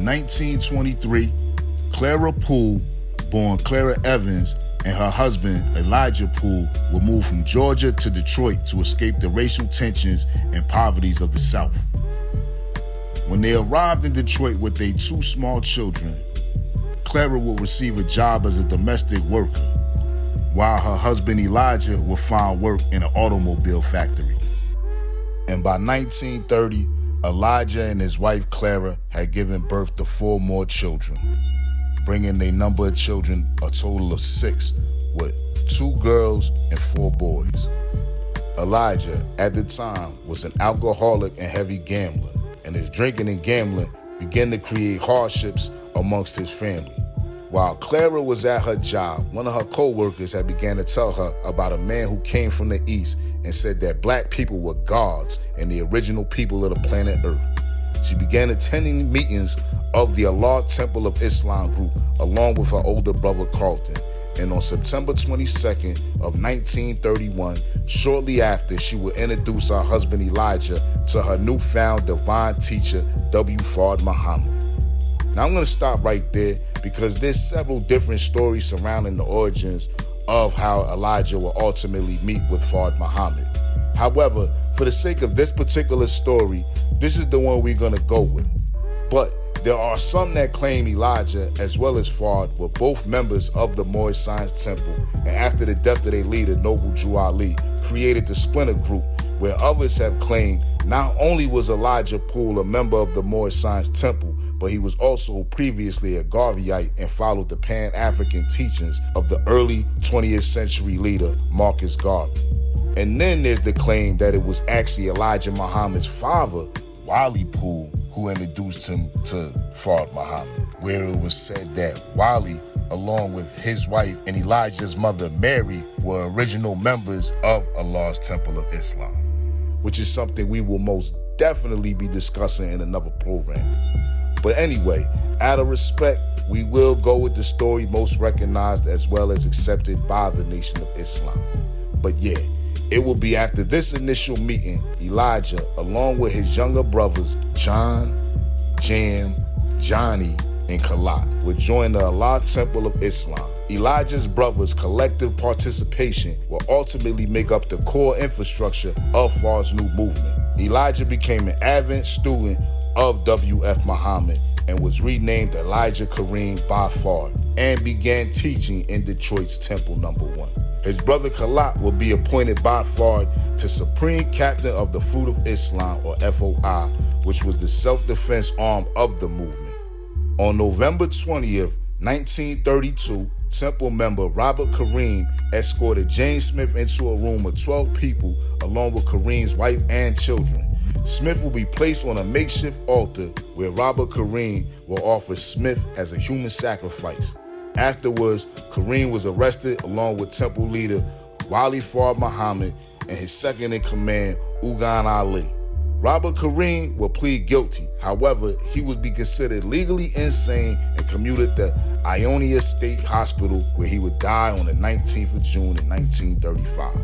In 1923, Clara Poole, born Clara Evans, and her husband, Elijah Poole, would move from Georgia to Detroit to escape the racial tensions and poverties of the South. When they arrived in Detroit with their 2 small children, Clara would receive a job as a domestic worker, while her husband Elijah would find work in an automobile factory. And by 1930, Elijah and his wife Clara had given birth to 4 more children, bringing their number of children a total of 6, with 2 girls and 4 boys. Elijah, at the time, was an alcoholic and heavy gambler, and his drinking and gambling began to create hardships amongst his family. While Clara was at her job, one of her co-workers had began to tell her about a man who came from the East and said that black people were gods and the original people of the planet Earth. She began attending meetings of the Allah Temple of Islam group along with her older brother Carlton. And on September 22nd of 1931, shortly after, she would introduce her husband Elijah to her newfound divine teacher, W. Fard Muhammad. Now I'm going to stop right there because there's several different stories surrounding the origins of how Elijah will ultimately meet with Fard Muhammad. However, for the sake of this particular story, this is the one we're going to go with. But there are some that claim Elijah as well as Fard were both members of the Moorish Science Temple, and after the death of their leader, Noble Jew Ali, created the Splinter Group, where others have claimed not only was Elijah Poole a member of the Moorish Science Temple, but he was also previously a Garveyite and followed the Pan-African teachings of the early 20th century leader, Marcus Garvey. And then there's the claim that it was actually Elijah Muhammad's father, Wally Poole, who introduced him to Fard Muhammad, where it was said that Wally, along with his wife and Elijah's mother, Mary, were original members of Allah's Temple of Islam, which is something we will most definitely be discussing in another program. But anyway, out of respect, we will go with the story most recognized as well as accepted by the Nation of Islam. But yeah, it will be after this initial meeting, Elijah, along with his younger brothers, John, Jam, Johnny, and Khalat, would join the Allah Temple of Islam. Elijah's brothers' collective participation will ultimately make up the core infrastructure of Fard's new movement. Elijah became an avid student of W.F. Muhammad and was renamed Elijah Kareem by Fard and began teaching in Detroit's Temple No. 1. His brother Khalat will be appointed by Fard to Supreme Captain of the Fruit of Islam, or FOI, which was the self-defense arm of the movement. On November 20th, 1932, Temple member Robert Kareem escorted James Smith into a room of 12 people along with Kareem's wife and children. Smith will be placed on a makeshift altar where Robert Kareem will offer Smith as a human sacrifice. Afterwards, Kareem was arrested along with Temple leader Wally Fard Muhammad and his second-in-command, Ugan Ali. Robert Kareem will plead guilty. However, he would be considered legally insane and commuted to Ionia State Hospital, where he would die on the 19th of June in 1935.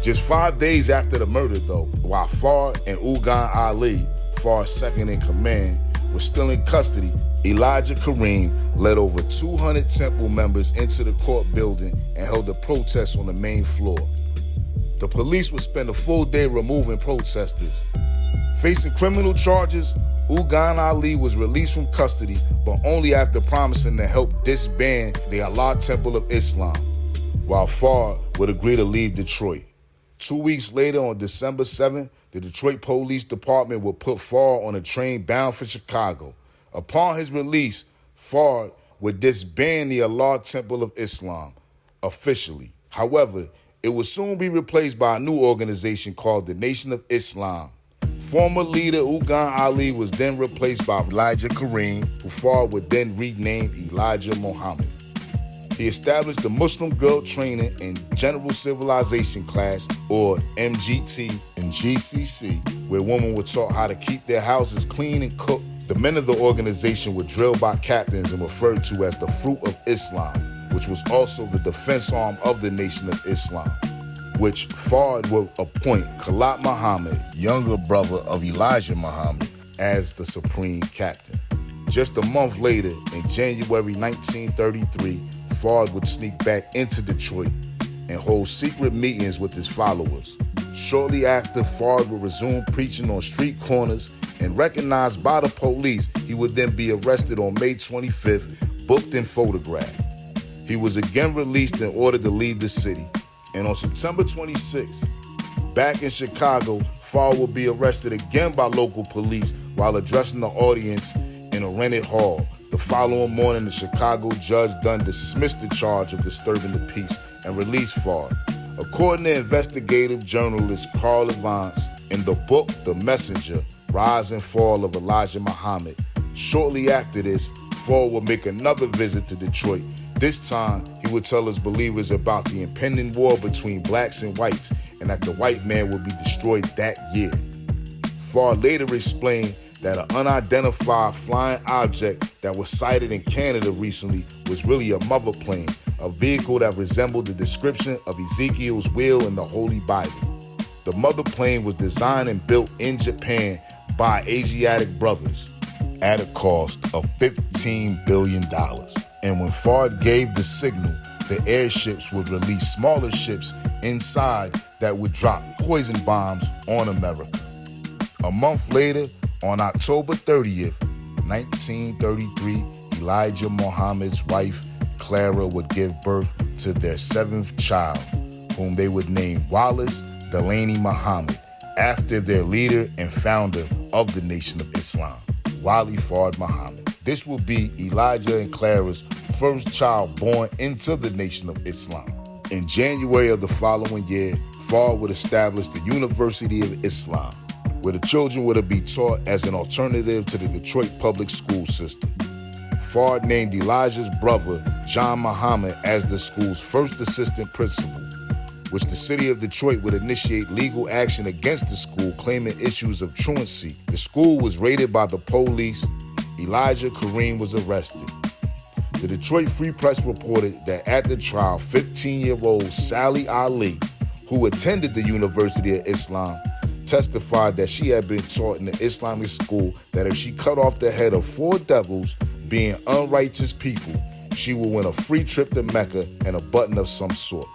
Just 5 days after the murder, though, while Fard and Ugan Ali, Fard's second-in-command, were still in custody, Elijah Kareem led over 200 Temple members into the court building and held a protest on the main floor. The police would spend a full day removing protesters. Facing criminal charges, Ugan Ali was released from custody, but only after promising to help disband the Allah Temple of Islam, while Fard would agree to leave Detroit. 2 weeks later, on December 7th, the Detroit Police Department would put Fard on a train bound for Chicago. Upon his release, Fard would disband the Allah Temple of Islam officially. However, it would soon be replaced by a new organization called the Nation of Islam. Former leader Ugan Ali was then replaced by Elijah Kareem, who Fard would then rename Elijah Muhammad. He established the Muslim Girl Training and General Civilization class, or MGT, and GCC, where women were taught how to keep their houses clean and cook. The men of the organization were drilled by captains and referred to as the Fruit of Islam, which was also the defense arm of the Nation of Islam, which Fard will appoint Khalat Muhammad, younger brother of Elijah Muhammad, as the supreme captain. Just a month later, in January 1933, Fard would sneak back into Detroit and hold secret meetings with his followers. Shortly after, Fard would resume preaching on street corners, and recognized by the police, he would then be arrested on May 25th, booked and photographed. He was again released and ordered to leave the city. And on September 26th, back in Chicago, Fard would be arrested again by local police while addressing the audience in a rented hall. The following morning, the Chicago judge Dunn dismissed the charge of disturbing the peace and released Fard. According to investigative journalist Carl Evans, in the book The Messenger, Rise and Fall of Elijah Muhammad, shortly after this, Fard would make another visit to Detroit. This time, he would tell his believers about the impending war between blacks and whites, and that the white man would be destroyed that year. Fard later explained that an unidentified flying object that was sighted in Canada recently was really a mother plane, a vehicle that resembled the description of Ezekiel's wheel in the Holy Bible. The mother plane was designed and built in Japan by Asiatic brothers at a cost of $15 billion. And when Fard gave the signal, the airships would release smaller ships inside that would drop poison bombs on America. A month later, on October 30th, 1933, Elijah Muhammad's wife, Clara, would give birth to their seventh child, whom they would name Wally'S Deen Muhammad, after their leader and founder of the Nation of Islam, Wally Fard Muhammad. This will be Elijah and Clara's first child born into the Nation of Islam. In January of the following year, Fard would establish the University of Islam, where the children were to be taught as an alternative to the Detroit public school system. Fard named Elijah's brother, John Muhammad, as the school's first assistant principal, which the city of Detroit would initiate legal action against the school, claiming issues of truancy. The school was raided by the police. Elijah Kareem was arrested. The Detroit Free Press reported that at the trial, 15-year-old Sally Ali, who attended the University of Islam, testified that she had been taught in the Islamic school that if she cut off the head of 4 devils, being unrighteous people, she would win a free trip to Mecca and a button of some sort.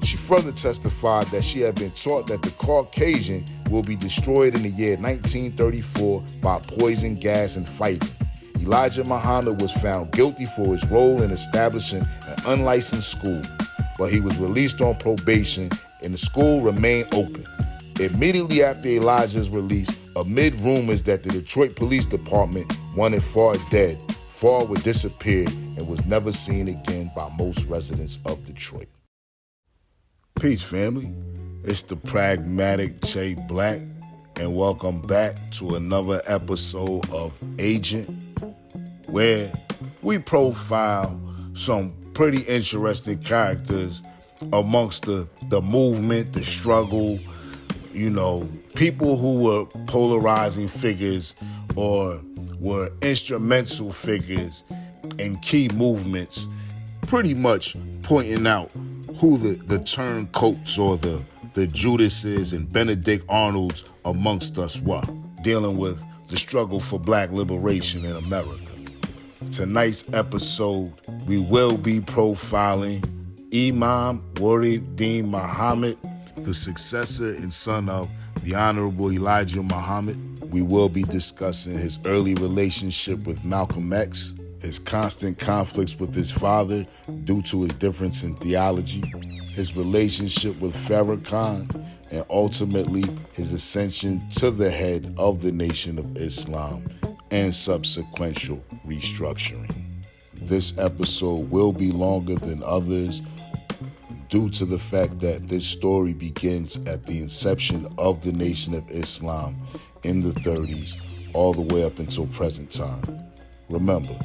She further testified that she had been taught that the Caucasian will be destroyed in the year 1934 by poison gas and fighting. Elijah Muhammad was found guilty for his role in establishing an unlicensed school, but he was released on probation and the school remained open. Immediately after Elijah's release, amid rumors that the Detroit Police Department wanted Fard dead, Fard would disappear and was never seen again by most residents of Detroit. Peace, family. It's the pragmatic Jay Blak, and welcome back to another episode of Agent, where we profile some pretty interesting characters amongst the movement, the struggle, people who were polarizing figures or were instrumental figures in key movements, pretty much pointing out who the turncoats or the Judases and Benedict Arnolds amongst us were, dealing with the struggle for black liberation in America. Tonight's episode, we will be profiling Imam Warith Deen Muhammad, the successor and son of the Honorable Elijah Muhammad. We will be discussing his early relationship with Malcolm X, his constant conflicts with his father due to his difference in theology, his relationship with Farrakhan, and ultimately his ascension to the head of the Nation of Islam and subsequent restructuring. This episode will be longer than others due to the fact that this story begins at the inception of the Nation of Islam in the 30s all the way up until present time. Remember,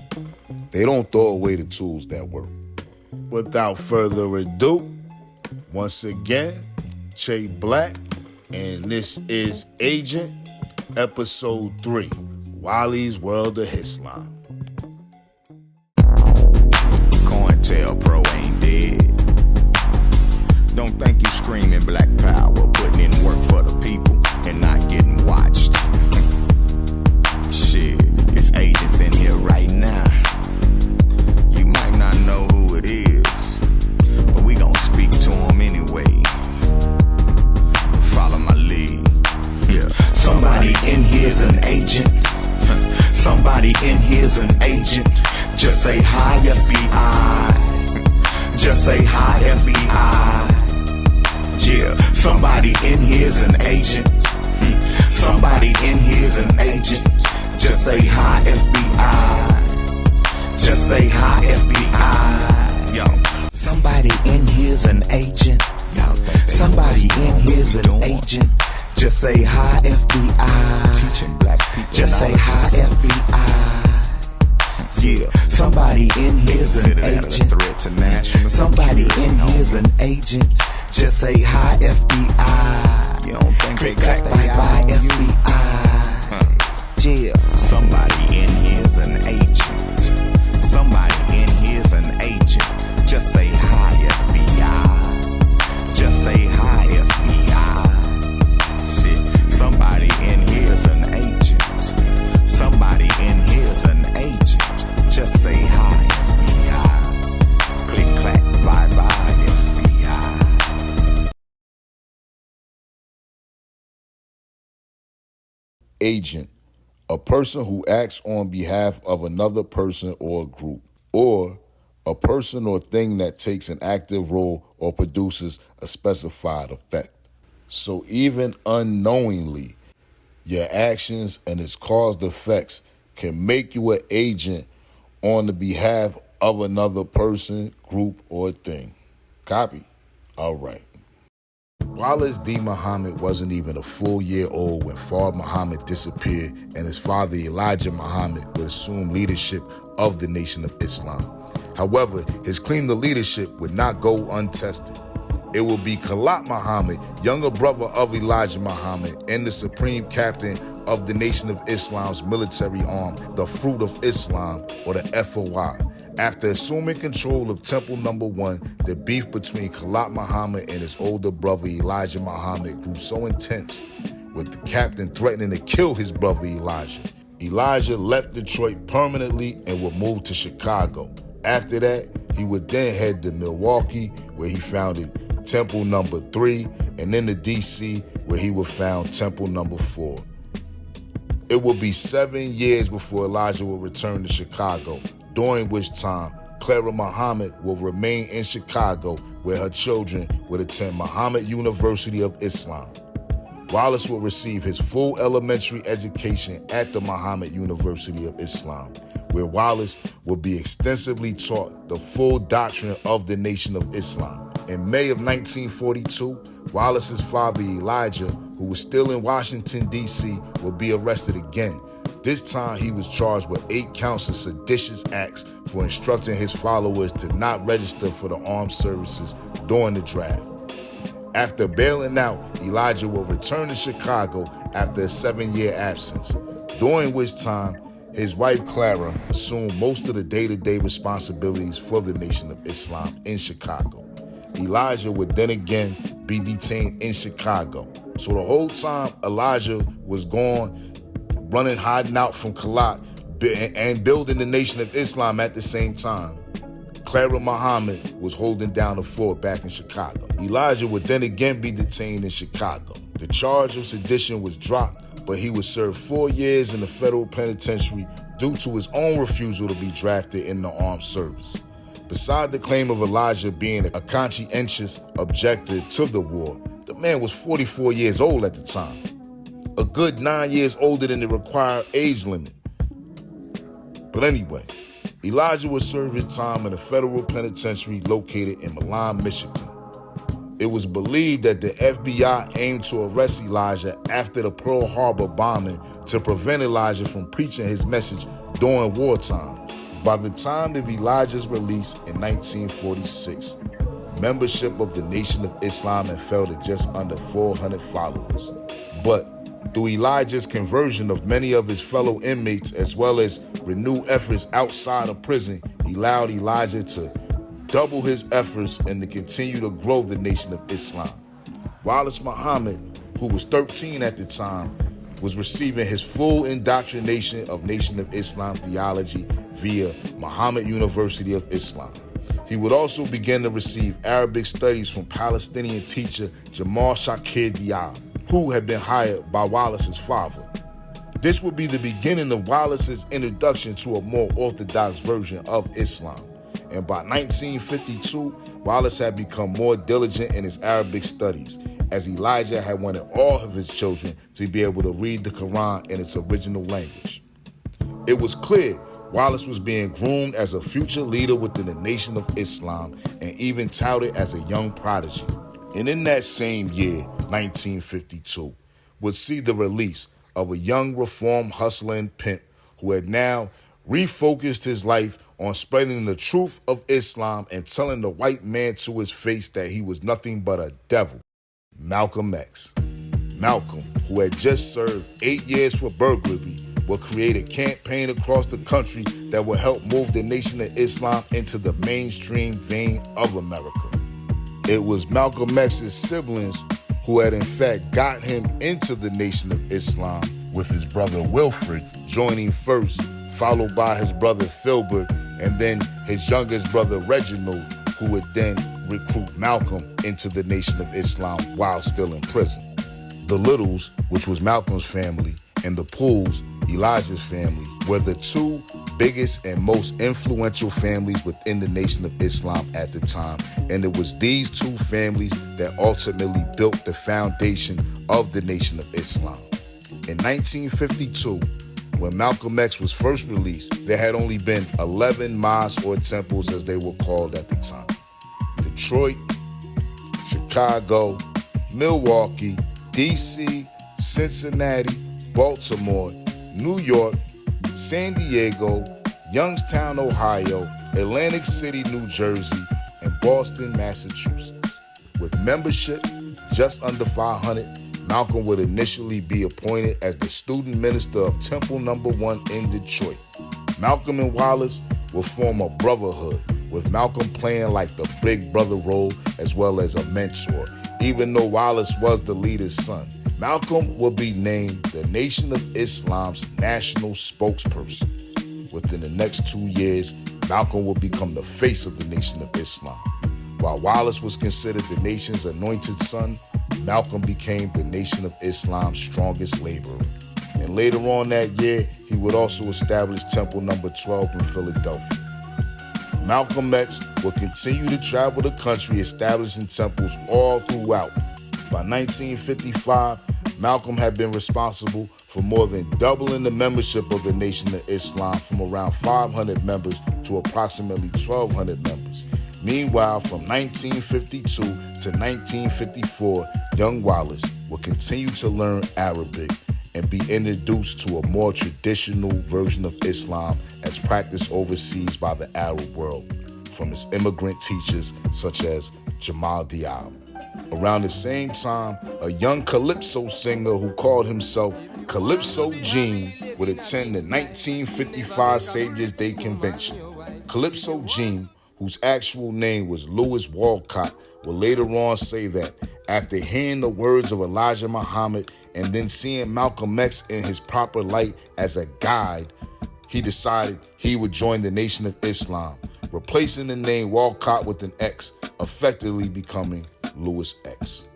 they don't throw away the tools that work. Without further ado, once again, Jay Blak, and this is Agent, Episode 3, Wally'S World of Islam. COINTELPRO ain't dead. Don't think you screaming black power, putting in work for the people and not getting watched. Shit, it's agents in here Somebody in here's an agent. Just say hi, FBI. Just say hi, FBI. Yeah, somebody in here's an agent. Somebody in here's an agent. Just say hi, FBI. Just say hi, FBI. Yo, somebody in here's an agent. Somebody in here's an agent. Just say hi, FBI. Teaching black people. Just say hi, FBI. Yeah, somebody in here's an agent. Somebody in here's an agent. Just say hi, FBI. You don't think they got bye, FBI. Yeah, somebody in here's an agent. Somebody in here's an agent. Just say hi, FBI. Just say hi, FBI. Shit, somebody in here's an agent. Somebody in here's an agent. Just say hi, FBI. Click, clack, bye, bye, FBI. Agent, a person who acts on behalf of another person or group, or a person or thing that takes an active role or produces a specified effect. So even unknowingly, your actions and its caused effects can make you an agent on the behalf of another person, group, or thing. Copy? All right. Wally'S Deen Muhammad wasn't even a full year old when Father Muhammad disappeared and his father Elijah Muhammad would assume leadership of the Nation of Islam. However, his claim to leadership would not go untested. It will be Khalaf Muhammad, younger brother of Elijah Muhammad and the supreme captain of the Nation of Islam's military arm, the Fruit of Islam, or the FOI. After assuming control of Temple Number 1, the beef between Khalaf Muhammad and his older brother Elijah Muhammad grew so intense, with the captain threatening to kill his brother Elijah. Elijah left Detroit permanently and would move to Chicago. After that, he would then head to Milwaukee, where he founded Temple Number 3, and then to D.C., where he would found Temple Number 4. It would be 7 years before Elijah would return to Chicago, during which time Clara Muhammad will remain in Chicago, where her children would attend Muhammad University of Islam. Wallace will receive his full elementary education at the Muhammad University of Islam, where Wallace will be extensively taught the full doctrine of the Nation of Islam. In May of 1942, Wallace's father Elijah, who was still in Washington, D.C., will be arrested again. This time, he was charged with 8 counts of seditious acts for instructing his followers to not register for the armed services during the draft. After bailing out, Elijah will return to Chicago after a 7-year absence, during which time his wife Clara assumed most of the day-to-day responsibilities for the Nation of Islam in Chicago. Elijah would then again be detained in Chicago. So the whole time Elijah was gone, running, hiding out from Khalaf, and building the Nation of Islam at the same time, Clara Muhammad was holding down the fort back in Chicago. Elijah would then again be detained in Chicago. The charge of sedition was dropped, but he would serve 4 years in the federal penitentiary due to his own refusal to be drafted in the armed service. Beside the claim of Elijah being a conscientious objector to the war, the man was 44 years old at the time, a good 9 years older than the required age limit. But anyway, Elijah would serve his time in a federal penitentiary located in Milan, Michigan. It was believed that the FBI aimed to arrest Elijah after the Pearl Harbor bombing to prevent Elijah from preaching his message during wartime. By the time of Elijah's release in 1946, membership of the Nation of Islam had fell to just under 400 followers. But through Elijah's conversion of many of his fellow inmates, as well as renewed efforts outside of prison, he allowed Elijah to double his efforts and to continue to grow the Nation of Islam. Wallace Muhammad, who was 13 at the time, was receiving his full indoctrination of Nation of Islam theology via Muhammad University of Islam. He would also begin to receive Arabic studies from Palestinian teacher Jamal Shakir Diab, who had been hired by Wallace's father. This would be the beginning of Wally'S introduction to a more orthodox version of Islam. And by 1952, Wally'S had become more diligent in his Arabic studies, as Elijah had wanted all of his children to be able to read the Quran in its original language. It was clear Wally'S was being groomed as a future leader within the Nation of Islam and even touted as a young prodigy. And in that same year, 1952, would see the release of a young reform hustler and pimp who had now refocused his life on spreading the truth of Islam and telling the white man to his face that he was nothing but a devil. Malcolm X. Malcolm, who had just served 8 years for burglary, will create a campaign across the country that will help move the Nation of Islam into the mainstream vein of America. It was Malcolm X's siblings who had in fact got him into the Nation of Islam, with his brother Wilfred joining first, followed by his brother Filbert, and then his youngest brother Reginald, who would then recruit Malcolm into the Nation of Islam while still in prison. The Littles, which was Malcolm's family, and the Pools, Elijah's family, were the two biggest and most influential families within the Nation of Islam at the time. And it was these two families that ultimately built the foundation of the Nation of Islam. In 1952, when Malcolm X was first released, there had only been 11 mosques or temples as they were called at the time. Detroit, Chicago, Milwaukee, DC, Cincinnati, Baltimore, New York, San Diego, Youngstown, Ohio, Atlantic City, New Jersey, and Boston, Massachusetts. With membership just under 500, Malcolm would initially be appointed as the student minister of Temple No. 1 in Detroit. Malcolm and Wally'S will form a brotherhood, with Malcolm playing like the big brother role as well as a mentor. Even though Wally'S was the leader's son, Malcolm will be named the Nation of Islam's national spokesperson. Within the next 2 years, Malcolm will become the face of the Nation of Islam. While Wally'S was considered the nation's anointed son, Malcolm became the Nation of Islam's strongest laborer. And later on that year, he would also establish Temple No. 12 in Philadelphia. Malcolm X would continue to travel the country establishing temples all throughout. By 1955, Malcolm had been responsible for more than doubling the membership of the Nation of Islam from around 500 members to approximately 1,200 members. Meanwhile, from 1952 to 1954, young Wally'S would continue to learn Arabic and be introduced to a more traditional version of Islam as practiced overseas by the Arab world, from his immigrant teachers such as Jamal Diab. Around the same time, a young calypso singer who called himself Calypso Gene would attend the 1955 Savior's Day Convention. Calypso Gene, whose actual name was Louis Walcott, would later on say that after hearing the words of Elijah Muhammad and then seeing Malcolm X in his proper light as a guide, he decided he would join the Nation of Islam, replacing the name Walcott with an X, effectively becoming Louis X.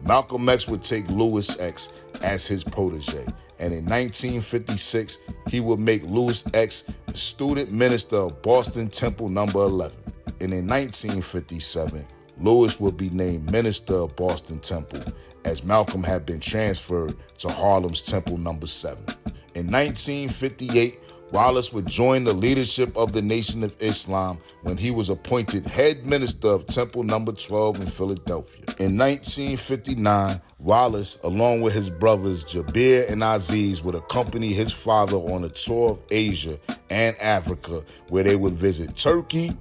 Malcolm X would take Louis X as his protege, and in 1956, he would make Louis X the student minister of Boston Temple No. 11. And in 1957, Louis would be named minister of Boston Temple, as Malcolm had been transferred to Harlem's Temple No. 7. In 1958, Wally'S would join the leadership of the Nation of Islam when he was appointed head minister of Temple No. 12 in Philadelphia. In 1959, Wally'S, along with his brothers Jabir and Aziz, would accompany his father on a tour of Asia and Africa, where they would visit Turkey,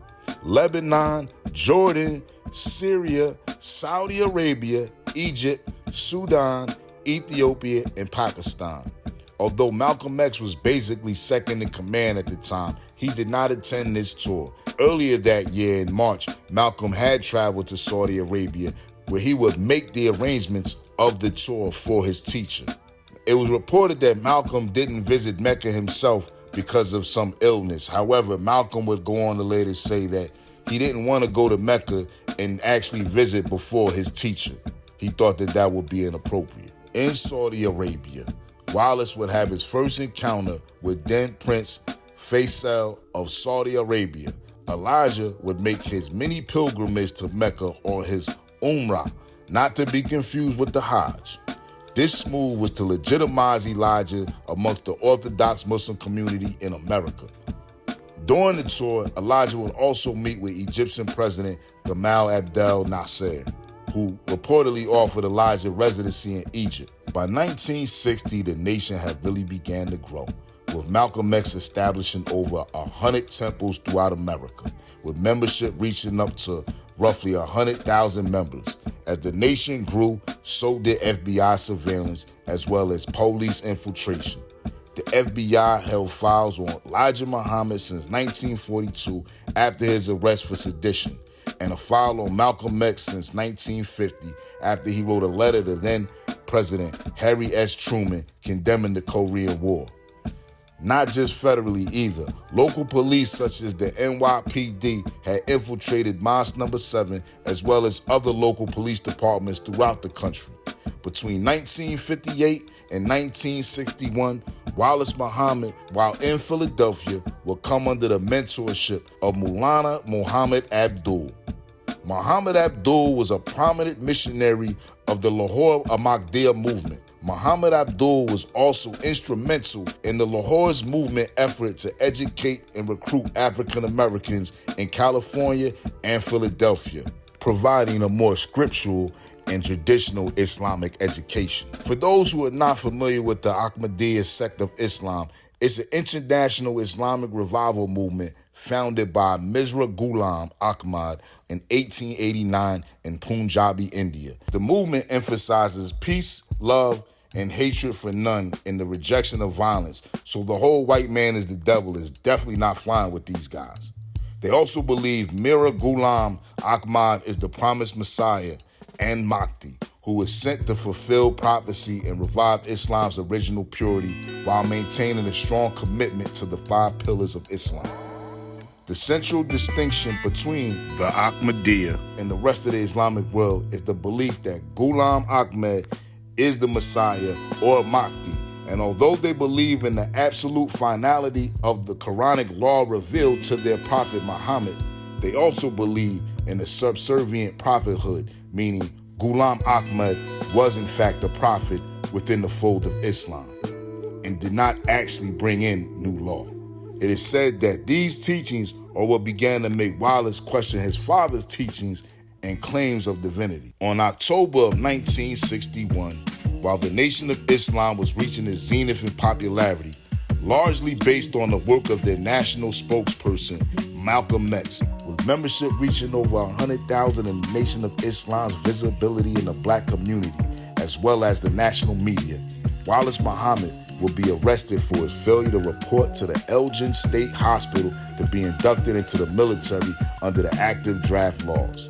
Lebanon, Jordan, Syria, Saudi Arabia, Egypt, Sudan, Ethiopia, and Pakistan. Although Malcolm X was basically second in command at the time, he did not attend this tour. Earlier that year in March, Malcolm had traveled to Saudi Arabia, where he would make the arrangements of the tour for his teacher. It was reported that Malcolm didn't visit Mecca himself because of some illness. However, Malcolm would go on to later say that he didn't want to go to Mecca and actually visit before his teacher. He thought that that would be inappropriate. In Saudi Arabia, Wallace would have his first encounter with then Prince Faisal of Saudi Arabia. Elijah would make his mini pilgrimage to Mecca on his Umrah, not to be confused with the Hajj. This move was to legitimize Elijah amongst the Orthodox Muslim community in America. During the tour, Elijah would also meet with Egyptian President Gamal Abdel Nasser, who reportedly offered Elijah residency in Egypt. By 1960, the nation had really began to grow, with Malcolm X establishing over 100 temples throughout America, with membership reaching up to roughly 100,000 members. As the nation grew, so did FBI surveillance as well as police infiltration. The FBI held files on Elijah Muhammad since 1942 after his arrest for sedition, and a file on Malcolm X since 1950 after he wrote a letter to then President Harry S. Truman condemning the Korean War. Not just federally either. Local police such as the NYPD had infiltrated Mosque No. 7 as well as other local police departments throughout the country. Between 1958 and 1961, Wallace Muhammad, while in Philadelphia, would come under the mentorship of Maulana Muhammad Abdul. Muhammad Abdul was a prominent missionary of the Lahore Ahmadiyya movement. Muhammad Abdul was also instrumental in the Lahore's movement effort to educate and recruit African Americans in California and Philadelphia, providing a more scriptural and traditional Islamic education. For those who are not familiar with the Ahmadiyya sect of Islam, it's an international Islamic revival movement founded by Mirza Ghulam Ahmad in 1889 in Punjabi, India. The movement emphasizes peace, love, and hatred for none and the rejection of violence, so the whole white man is the devil is definitely not flying with these guys. They also believe Mirza Ghulam Ahmad is the promised Messiah and Mahdi, who was sent to fulfill prophecy and revive Islam's original purity while maintaining a strong commitment to the 5 pillars of Islam. The central distinction between the Ahmadiyya and the rest of the Islamic world is the belief that Ghulam Ahmad is the Messiah or Mahdi, and although they believe in the absolute finality of the Quranic law revealed to their prophet Muhammad, they also believe in the subservient prophethood, meaning Ghulam Ahmad was in fact a prophet within the fold of Islam and did not actually bring in new law. It is said that these teachings are what began to make Wallace question his father's teachings and claims of divinity. On October of 1961, while the Nation of Islam was reaching its zenith in popularity, largely based on the work of their national spokesperson, Malcolm X, with membership reaching over 100,000 in the Nation of Islam's visibility in the Black community, as well as the national media, Wallace Muhammad will be arrested for his failure to report to the Elgin State Hospital to be inducted into the military under the active draft laws.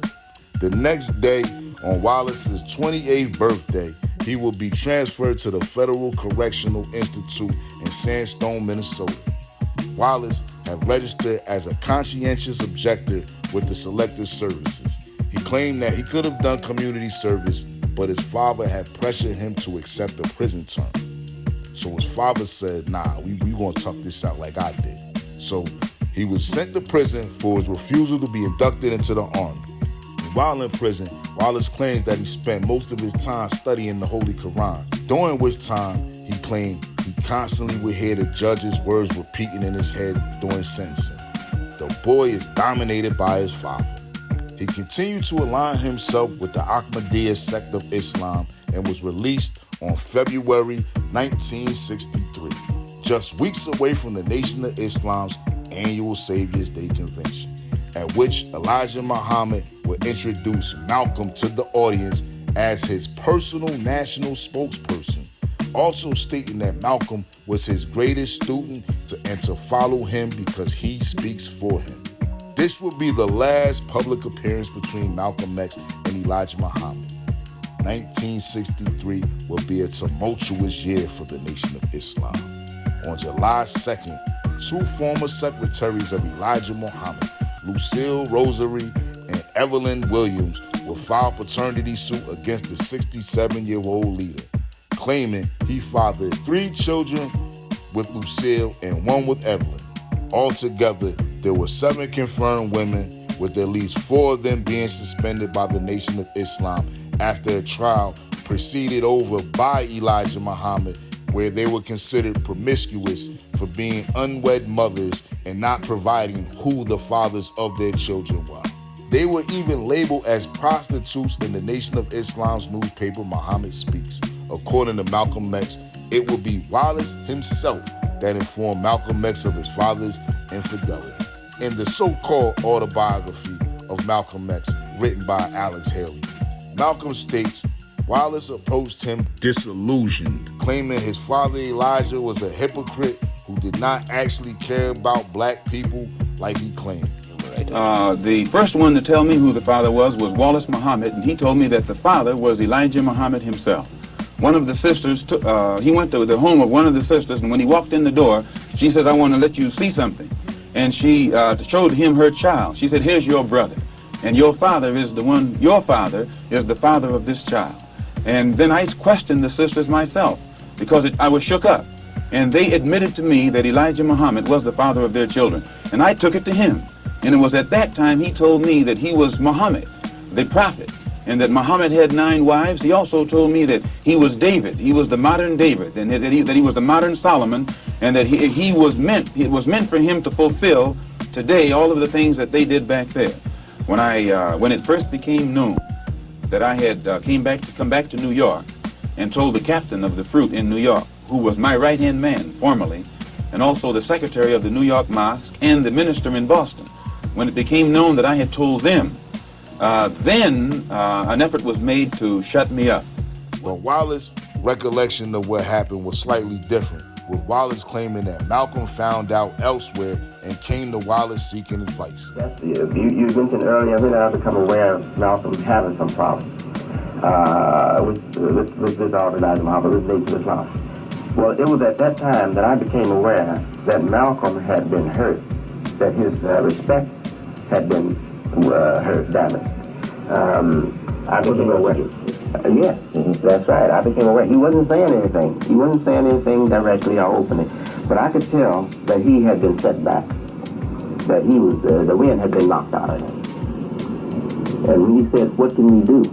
The next day, on Wallace's 28th birthday, he will be transferred to the Federal Correctional Institute in Sandstone, Minnesota. Wallace had registered as a conscientious objector with the Selective Services. He claimed that he could have done community service, but his father had pressured him to accept a prison term. So his father said, nah, we gonna tough this out like I did. So he was sent to prison for his refusal to be inducted into the Army. And while in prison, Wallace claims that he spent most of his time studying the Holy Quran, during which time he claimed he constantly would hear the judge's words repeating in his head during sentencing. The boy is dominated by his father. He continued to align himself with the Ahmadiyya sect of Islam and was released on February 1963, just weeks away from the Nation of Islam's annual Savior's Day convention, at which Elijah Muhammad would introduce Malcolm to the audience as his personal national spokesperson, also stating that Malcolm was his greatest student and to follow him because he speaks for him. This would be the last public appearance between Malcolm X and Elijah Muhammad. 1963 will be a tumultuous year for the Nation of Islam. On July 2nd, 2 former secretaries of Elijah Muhammad, Lucille Rosary and Evelyn Williams, will file paternity suit against the 67-year-old leader, claiming he fathered 3 children with Lucille and 1 with Evelyn. Altogether, there were 7 confirmed women, with at least 4 of them being suspended by the Nation of Islam after a trial presided over by Elijah Muhammad, where they were considered promiscuous for being unwed mothers and not providing who the fathers of their children were. They were even labeled as prostitutes in the Nation of Islam's newspaper, Muhammad Speaks. According to Malcolm X, it would be Wallace himself that informed Malcolm X of his father's infidelity. In the so-called autobiography of Malcolm X, written by Alex Haley, Malcolm states, Wallace approached him disillusioned, claiming his father Elijah was a hypocrite who did not actually care about black people like he claimed. The first one to tell me who the father was Wallace Muhammad, and he told me that the father was Elijah Muhammad himself. One of the sisters, he went to the home of one of the sisters, and when he walked in the door, she said, I want to let you see something. And she showed him her child. She said, here's your brother, and your father is the father of this child. And then I questioned the sisters myself, because I was shook up. And they admitted to me that Elijah Muhammad was the father of their children. And I took it to him. And it was at that time he told me that he was Muhammad, the prophet, and that Muhammad had 9 wives. He also told me that he was David. He was the modern David, and that he was the modern Solomon, and that it was meant for him to fulfill today all of the things that they did back there. When it first became known that I had come back to New York and told the captain of the fruit in New York, who was my right-hand man formerly, and also the secretary of the New York Mosque and the minister in Boston, when it became known that I had told them, then an effort was made to shut me up. But Wallace's recollection of what happened was slightly different, with Wallace claiming that Malcolm found out elsewhere and came to Wallace seeking advice. You mentioned earlier when I become aware of Malcolm having some problems with this Elijah Muhammad, with Nation of Islam. Well, it was at that time that I became aware that Malcolm had been hurt, that his respect had been hurt, damaged. I became aware. Yes, that's right. I became aware. He wasn't saying anything. He wasn't saying anything directly or openly. But I could tell that he had been set back, that he was, the wind had been knocked out of him. And when he said, what can we do?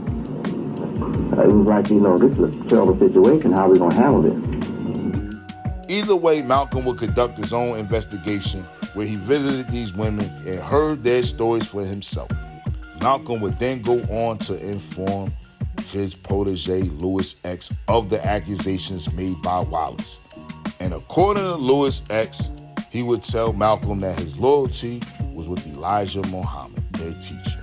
It was like, this is a terrible situation. How are we going to handle this? Either way, Malcolm would conduct his own investigation where he visited these women and heard their stories for himself. Malcolm would then go on to inform his protege, Louis X, of the accusations made by Wallace. And according to Louis X, he would tell Malcolm that his loyalty was with Elijah Muhammad, their teacher.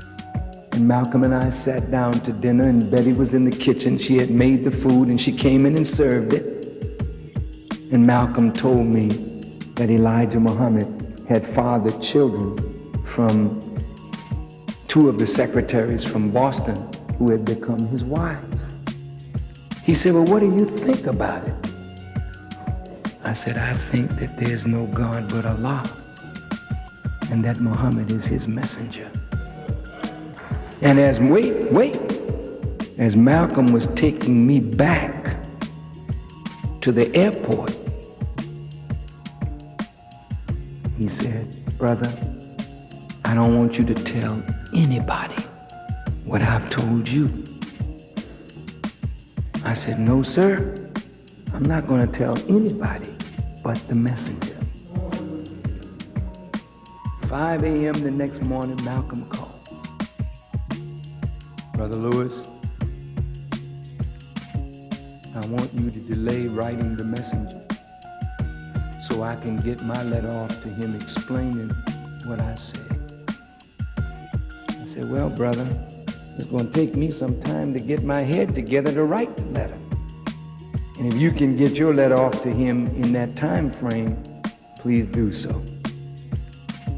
And Malcolm and I sat down to dinner, and Betty was in the kitchen. She had made the food, and she came in and served it. And Malcolm told me that Elijah Muhammad had fathered children from 2 of the secretaries from Boston who had become his wives. He said, well, what do you think about it? I said, I think that there's no God but Allah, and that Muhammad is his messenger. And as Malcolm was taking me back to the airport, he said, brother, I don't want you to tell anybody what I've told you. I said, no, sir, I'm not going to tell anybody but the messenger. 5 a.m. the next morning, Malcolm called. Brother Lewis, I want you to delay writing the messenger so I can get my letter off to him explaining what I said. I said, well, brother, it's going to take me some time to get my head together to write the letter. And if you can get your letter off to him in that time frame, please do so.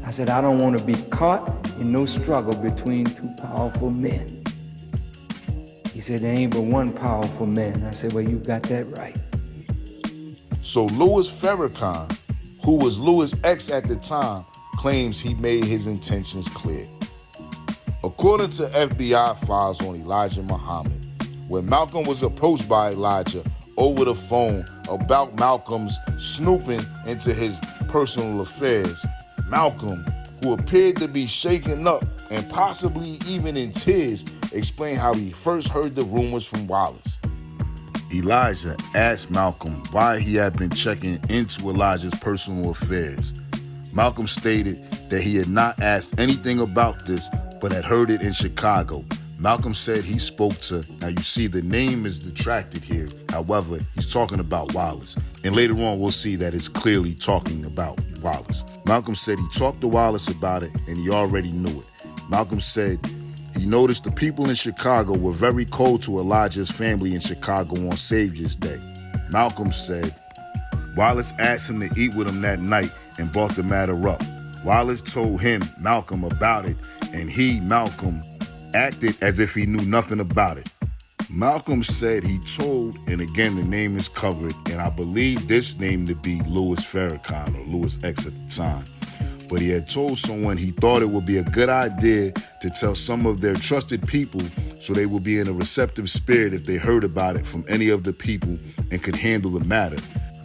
I said, I don't want to be caught in no struggle between 2 powerful men. He said, there ain't but one powerful man. I said, well, you got that right. So Louis Farrakhan, who was Louis X at the time, claims he made his intentions clear. According to FBI files on Elijah Muhammad, when Malcolm was approached by Elijah over the phone about Malcolm's snooping into his personal affairs. Malcolm, who appeared to be shaken up and possibly even in tears, explained how he first heard the rumors from Wallace. Elijah asked Malcolm why he had been checking into Elijah's personal affairs. Malcolm stated that he had not asked anything about this, but had heard it in Chicago. Malcolm said he spoke to, now you see the name is detracted here, however, he's talking about Wallace. And later on we'll see that it's clearly talking about Wallace. Malcolm said he talked to Wallace about it and he already knew it. Malcolm said he noticed the people in Chicago were very cold to Elijah's family in Chicago on Savior's Day. Malcolm said Wallace asked him to eat with him that night and brought the matter up. Wallace told him, Malcolm, about it, and he, Malcolm, acted as if he knew nothing about it. Malcolm said he told, and again the name is covered, and I believe this name to be Louis Farrakhan or Louis X at the time. But he had told someone he thought it would be a good idea to tell some of their trusted people so they would be in a receptive spirit if they heard about it from any of the people and could handle the matter.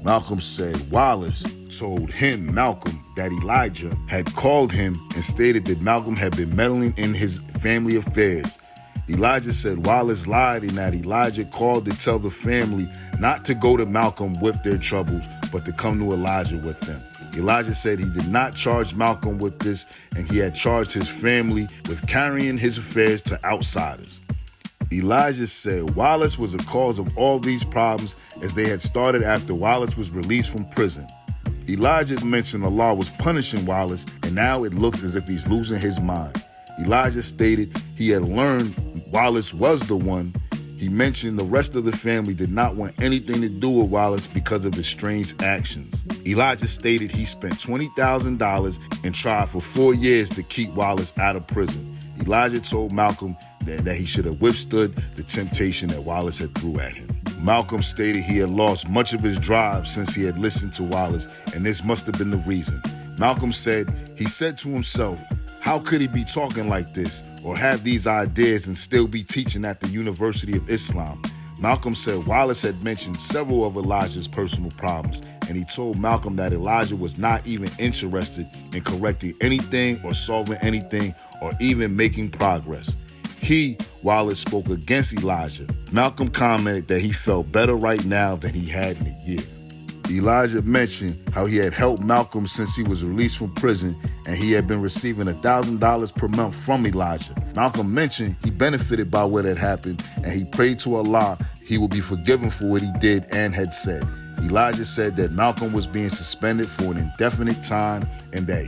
Malcolm said Wallace told him, Malcolm, that Elijah had called him and stated that Malcolm had been meddling in his family affairs. Elijah said Wallace lied and that Elijah called to tell the family not to go to Malcolm with their troubles, but to come to Elijah with them. Elijah said he did not charge Malcolm with this, and he had charged his family with carrying his affairs to outsiders. Elijah said Wallace was the cause of all these problems as they had started after Wallace was released from prison. Elijah mentioned Allah was punishing Wallace, and now it looks as if he's losing his mind. Elijah stated he had learned Wallace was the one. He mentioned the rest of the family did not want anything to do with Wallace because of his strange actions. Elijah stated he spent $20,000 and tried for 4 years to keep Wallace out of prison. Elijah told Malcolm that he should have withstood the temptation that Wallace had threw at him. Malcolm stated he had lost much of his drive since he had listened to Wallace, and this must have been the reason. Malcolm said he said to himself, how could he be talking like this or have these ideas and still be teaching at the University of Islam? Malcolm said Wallace had mentioned several of Elijah's personal problems, and he told Malcolm that Elijah was not even interested in correcting anything or solving anything or even making progress. Wallace spoke against Elijah. Malcolm commented that he felt better right now than he had in a year. Elijah mentioned how he had helped Malcolm since he was released from prison, and he had been receiving $1,000 per month from Elijah. Malcolm mentioned he benefited by what had happened, and he prayed to Allah he would be forgiven for what he did and had said. Elijah said that Malcolm was being suspended for an indefinite time, and that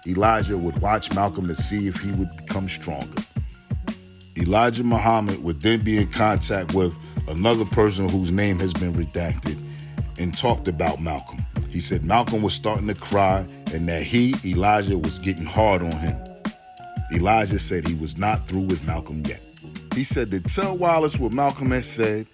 Elijah, would watch Malcolm to see if he would become stronger. Elijah Muhammad would then be in contact with another person whose name has been redacted and talked about Malcolm. He said Malcolm was starting to cry and that Elijah, was getting hard on him. Elijah said he was not through with Malcolm yet. He said to tell Wallace what Malcolm had said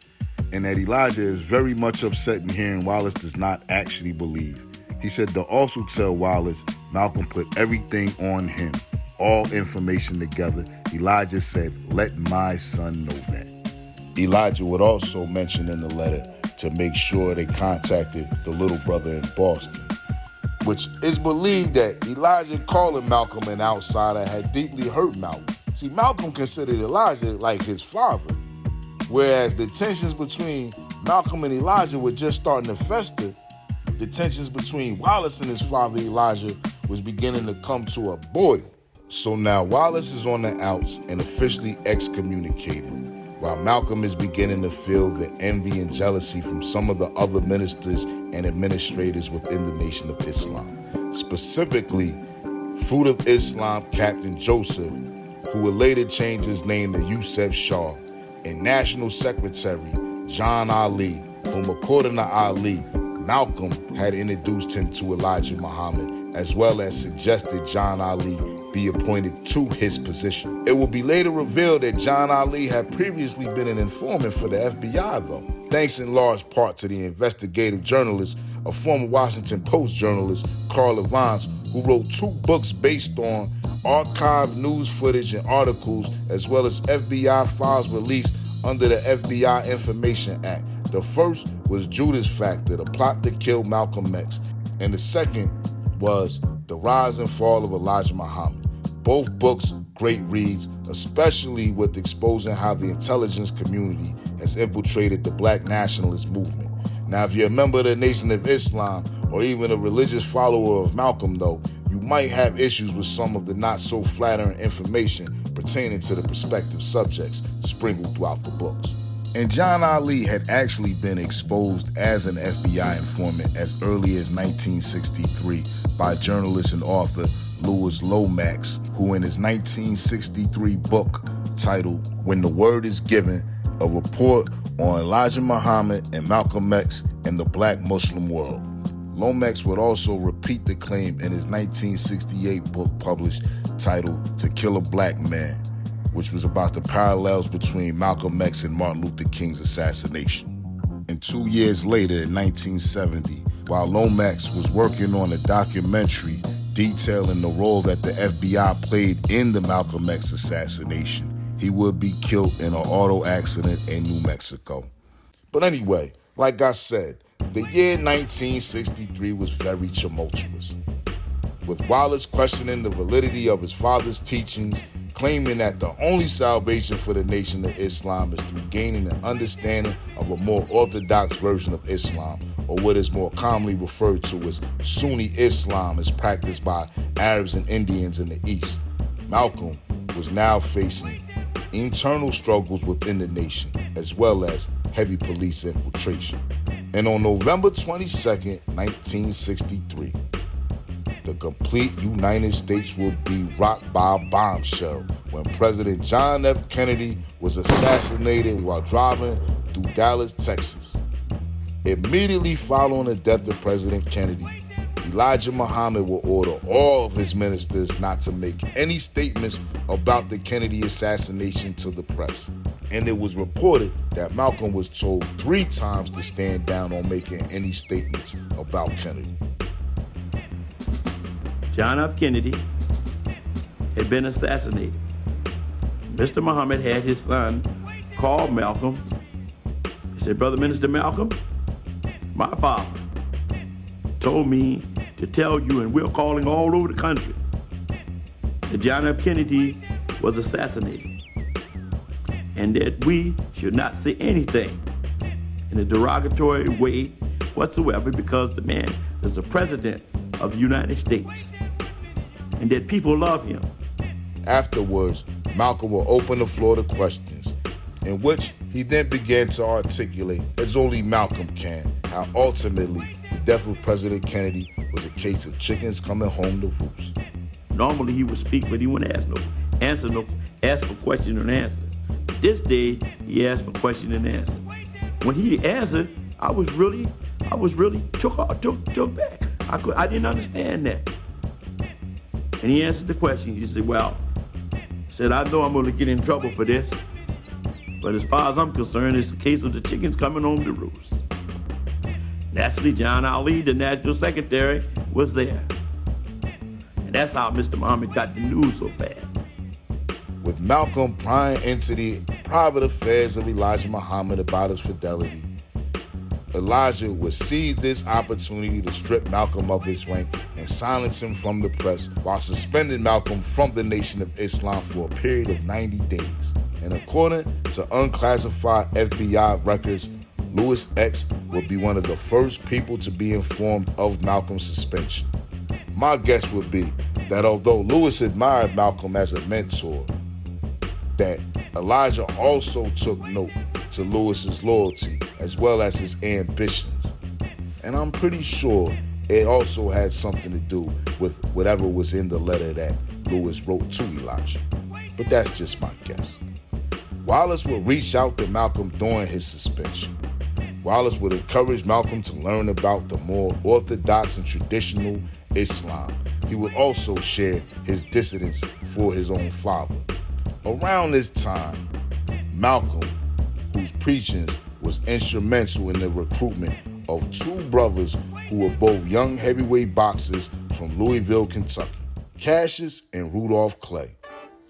and that Elijah is very much upset in hearing Wallace does not actually believe. He said to also tell Wallace Malcolm put everything on him, all information together. Elijah said, let my son know that. Elijah would also mention in the letter to make sure they contacted the little brother in Boston, which is believed that Elijah calling Malcolm an outsider had deeply hurt Malcolm. See, Malcolm considered Elijah like his father, whereas the tensions between Malcolm and Elijah were just starting to fester. The tensions between Wallace and his father Elijah was beginning to come to a boil. So now Wallace is on the outs and officially excommunicated, while Malcolm is beginning to feel the envy and jealousy from some of the other ministers and administrators within the Nation of Islam. Specifically, Fruit of Islam Captain Joseph, who would later change his name to Yusuf Shah, and National Secretary John Ali, whom according to Ali, Malcolm had introduced him to Elijah Muhammad, as well as suggested John Ali be appointed to his position. It will be later revealed that John Ali had previously been an informant for the FBI, though, thanks in large part to the investigative journalist, a former Washington Post journalist, Carl Evans, who wrote 2 books based on archived news footage and articles, as well as FBI files released under the FBI Information Act. The first was Judas Factor, the plot to kill Malcolm X, and the second was The Rise and Fall of Elijah Muhammad. Both books, great reads, especially with exposing how the intelligence community has infiltrated the black nationalist movement. Now, if you're a member of the Nation of Islam or even a religious follower of Malcolm, though, you might have issues with some of the not-so-flattering information pertaining to the prospective subjects sprinkled throughout the books. And John Ali had actually been exposed as an FBI informant as early as 1963 by journalist and author Louis Lomax, who in his 1963 book titled When the Word is Given, a report on Elijah Muhammad and Malcolm X and the Black Muslim World. Lomax would also repeat the claim in his 1968 book published titled To Kill a Black Man, which was about the parallels between Malcolm X and Martin Luther King's assassination. And 2 years later, in 1970, while Lomax was working on a documentary detailing the role that the FBI played in the Malcolm X assassination, he would be killed in an auto accident in New Mexico. But anyway, like I said, the year 1963 was very tumultuous, with Wallace questioning the validity of his father's teachings, claiming that the only salvation for the Nation of Islam is through gaining an understanding of a more orthodox version of Islam, or what is more commonly referred to as Sunni Islam, as practiced by Arabs and Indians in the East. Malcolm was now facing internal struggles within the nation, as well as heavy police infiltration. And on November 22nd, 1963, the complete United States would be rocked by a bombshell when President John F. Kennedy was assassinated while driving through Dallas, Texas. Immediately following the death of President Kennedy, Elijah Muhammad will order all of his ministers not to make any statements about the Kennedy assassination to the press. And it was reported that Malcolm was told 3 times to stand down on making any statements about Kennedy. John F. Kennedy had been assassinated. Mr. Muhammad had his son call Malcolm. He said, "Brother Minister Malcolm, my father told me to tell you, and we're calling all over the country, that John F. Kennedy was assassinated, and that we should not say anything in a derogatory way whatsoever, because the man is the president of the United States, and that people love him." Afterwards, Malcolm will open the floor to questions, in which he then began to articulate, as only Malcolm can, how ultimately the death of President Kennedy was a case of chickens coming home to roost. Normally he would speak, but he wouldn't ask for question and answer. This day he asked for question and answer. When he answered, I was really took back. I didn't understand that. And he answered the question. He said, I know I'm going to get in trouble for this, but as far as I'm concerned, it's a case of the chickens coming home to roost. Naturally, John Ali, the National Secretary, was there. And that's how Mr. Muhammad got the news so fast. With Malcolm prying into the private affairs of Elijah Muhammad about his fidelity, Elijah would seize this opportunity to strip Malcolm of his rank and silence him from the press, while suspending Malcolm from the Nation of Islam for a period of 90 days. And according to unclassified FBI records, Louis X would be one of the first people to be informed of Malcolm's suspension. My guess would be that although Louis admired Malcolm as a mentor, that Elijah also took note to Lewis's loyalty as well as his ambitions. And I'm pretty sure it also had something to do with whatever was in the letter that Lewis wrote to Elijah. But that's just my guess. Wallace would reach out to Malcolm during his suspension. Wallace would encourage Malcolm to learn about the more orthodox and traditional Islam. He would also share his dissidence for his own father. Around this time, Malcolm, whose preachings was instrumental in the recruitment of 2 brothers who were both young heavyweight boxers from Louisville, Kentucky, Cassius and Rudolph Clay.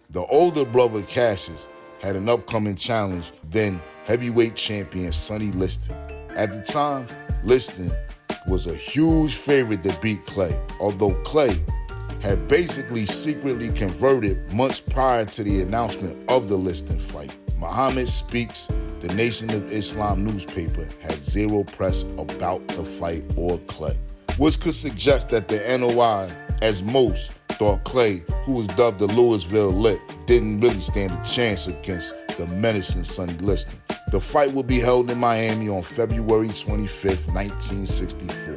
The older brother Cassius had an upcoming challenge, then heavyweight champion Sonny Liston. At the time, Liston was a huge favorite to beat Clay, although Clay had basically secretly converted months prior to the announcement of the Liston fight. Muhammad Speaks, the Nation of Islam newspaper, had zero press about the fight or Clay, which could suggest that the NOI, as most thought Clay, who was dubbed the Louisville Lip, didn't really stand a chance against the menacing Sonny Liston. The fight will be held in Miami on February 25th, 1964.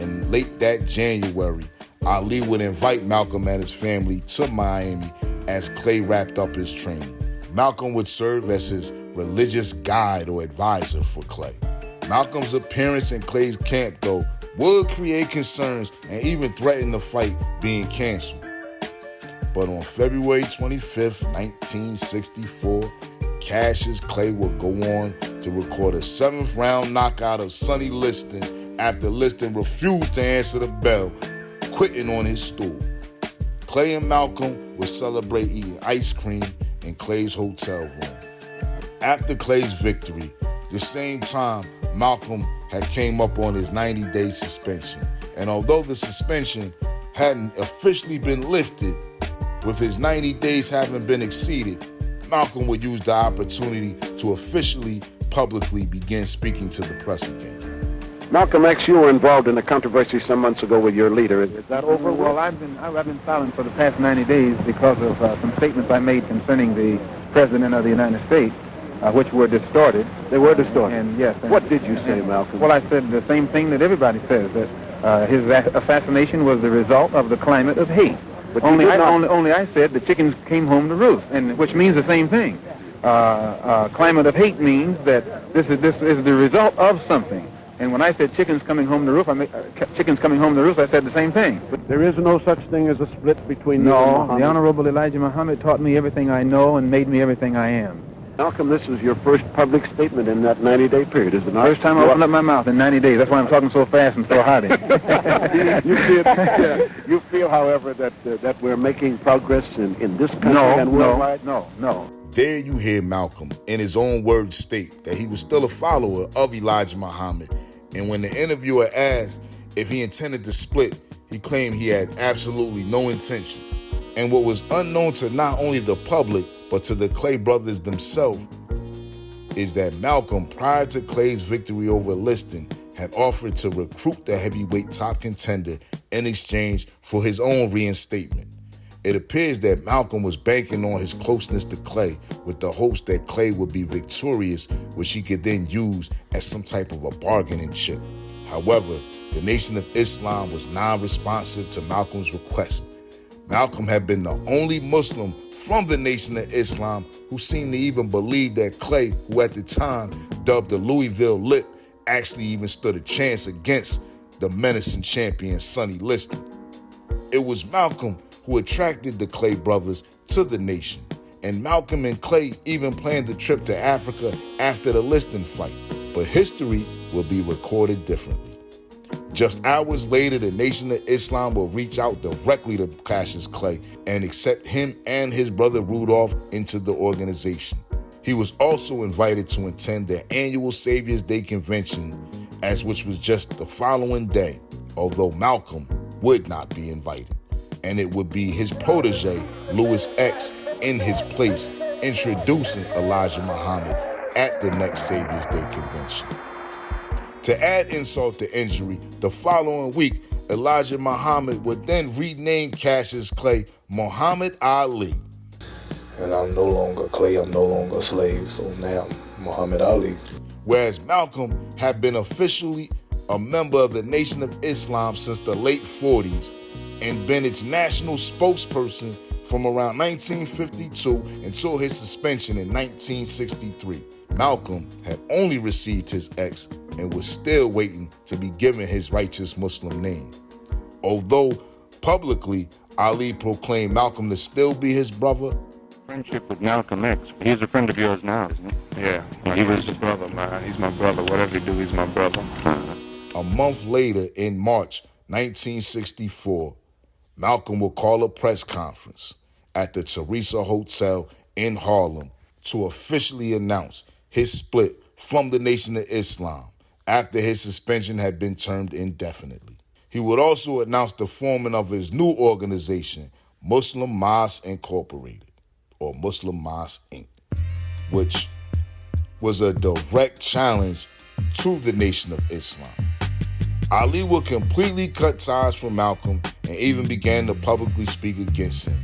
And late that January, Ali would invite Malcolm and his family to Miami as Clay wrapped up his training. Malcolm would serve as his religious guide or advisor for Clay. Malcolm's appearance in Clay's camp, though, would create concerns and even threaten the fight being canceled. But on February 25th, 1964, Cassius Clay would go on to record a 7th-round knockout of Sonny Liston after Liston refused to answer the bell, quitting on his stool. Clay and Malcolm would celebrate eating ice cream in Clay's hotel room. After Clay's victory, the same time Malcolm had came up on his 90-day suspension. And although the suspension hadn't officially been lifted, with his 90 days having been exceeded, Malcolm would use the opportunity to officially, publicly begin speaking to the press again. Malcolm X, you were involved in a controversy some months ago with your leader. Is that over? Well, I've been silent for the past 90 days because of some statements I made concerning the President of the United States, which were distorted. They were distorted? And yes. What did you say, Malcolm? Well, I said the same thing that everybody says, that his assassination was the result of the climate of hate. But only I said the chickens came home to roost, and which means the same thing. Climate of hate means that this is the result of something. And when I said chickens coming home to roost, I said the same thing. But there is no such thing as a split between you and No, Muhammad. the Honorable Elijah Muhammad taught me everything I know and made me everything I am. Malcolm, this was your first public statement in that 90-day period, is it not? First time I opened up my mouth in 90 days. That's why I'm talking so fast and so hearty. You feel, however, that we're making progress in this country and worldwide? No. There you hear Malcolm, in his own words, state that he was still a follower of Elijah Muhammad. And when the interviewer asked if he intended to split, he claimed he had absolutely no intentions. And what was unknown to not only the public, but to the Clay brothers themselves, is that Malcolm, prior to Clay's victory over Liston, had offered to recruit the heavyweight top contender in exchange for his own reinstatement. It appears that Malcolm was banking on his closeness to Clay with the hopes that Clay would be victorious, which he could then use as some type of a bargaining chip. However, the Nation of Islam was non-responsive to Malcolm's request. Malcolm had been the only Muslim from the Nation of Islam who seemed to even believe that Clay, who at the time dubbed the Louisville Lip, actually even stood a chance against the menacing champion Sonny Liston. It was Malcolm who attracted the Clay brothers to the nation, and Malcolm and Clay even planned a trip to Africa after the Liston fight, but history will be recorded differently. Just hours later, the Nation of Islam will reach out directly to Cassius Clay and accept him and his brother Rudolph into the organization. He was also invited to attend their annual Savior's Day convention, which was just the following day, although Malcolm would not be invited. And it would be his protege, Louis X, in his place, introducing Elijah Muhammad at the next Savior's Day convention. To add insult to injury, the following week, Elijah Muhammad would then rename Cassius Clay Muhammad Ali. And I'm no longer Clay, I'm no longer a slave, so now I'm Muhammad Ali. Whereas Malcolm had been officially a member of the Nation of Islam since the late 40s and been its national spokesperson from around 1952 until his suspension in 1963. Malcolm had only received his X and was still waiting to be given his righteous Muslim name. Although publicly Ali proclaimed Malcolm to still be his brother, friendship with Malcolm X. He's a friend of yours now, isn't he? Yeah, he was a brother, man. He's my brother. Whatever he do, he's my brother. A month later, in March 1964, Malcolm will call a press conference at the Teresa Hotel in Harlem to officially announce his split from the Nation of Islam after his suspension had been termed indefinitely. He would also announce the forming of his new organization, Muslim Mosque Incorporated, or Muslim Mosque Inc., which was a direct challenge to the Nation of Islam. Ali would completely cut ties from Malcolm and even began to publicly speak against him.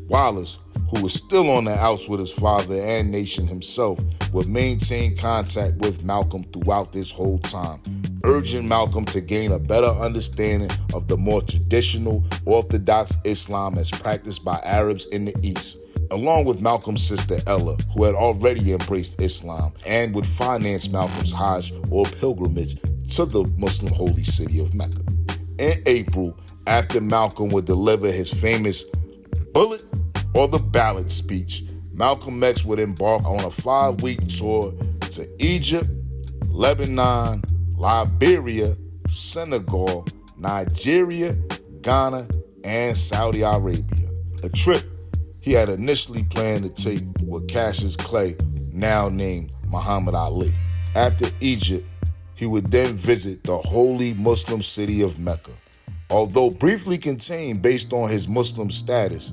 Wallace, who was still on the outs with his father and Nation himself, would maintain contact with Malcolm throughout this whole time, urging Malcolm to gain a better understanding of the more traditional Orthodox Islam as practiced by Arabs in the East, along with Malcolm's sister Ella, who had already embraced Islam and would finance Malcolm's Hajj or pilgrimage to the Muslim holy city of Mecca. In April, after Malcolm would deliver his famous bullet or the ballot speech, Malcolm X would embark on a 5-week tour to Egypt, Lebanon, Liberia, Senegal, Nigeria, Ghana, and Saudi Arabia. A trip he had initially planned to take with Cassius Clay, now named Muhammad Ali. After Egypt, he would then visit the holy Muslim city of Mecca. Although briefly contained based on his Muslim status,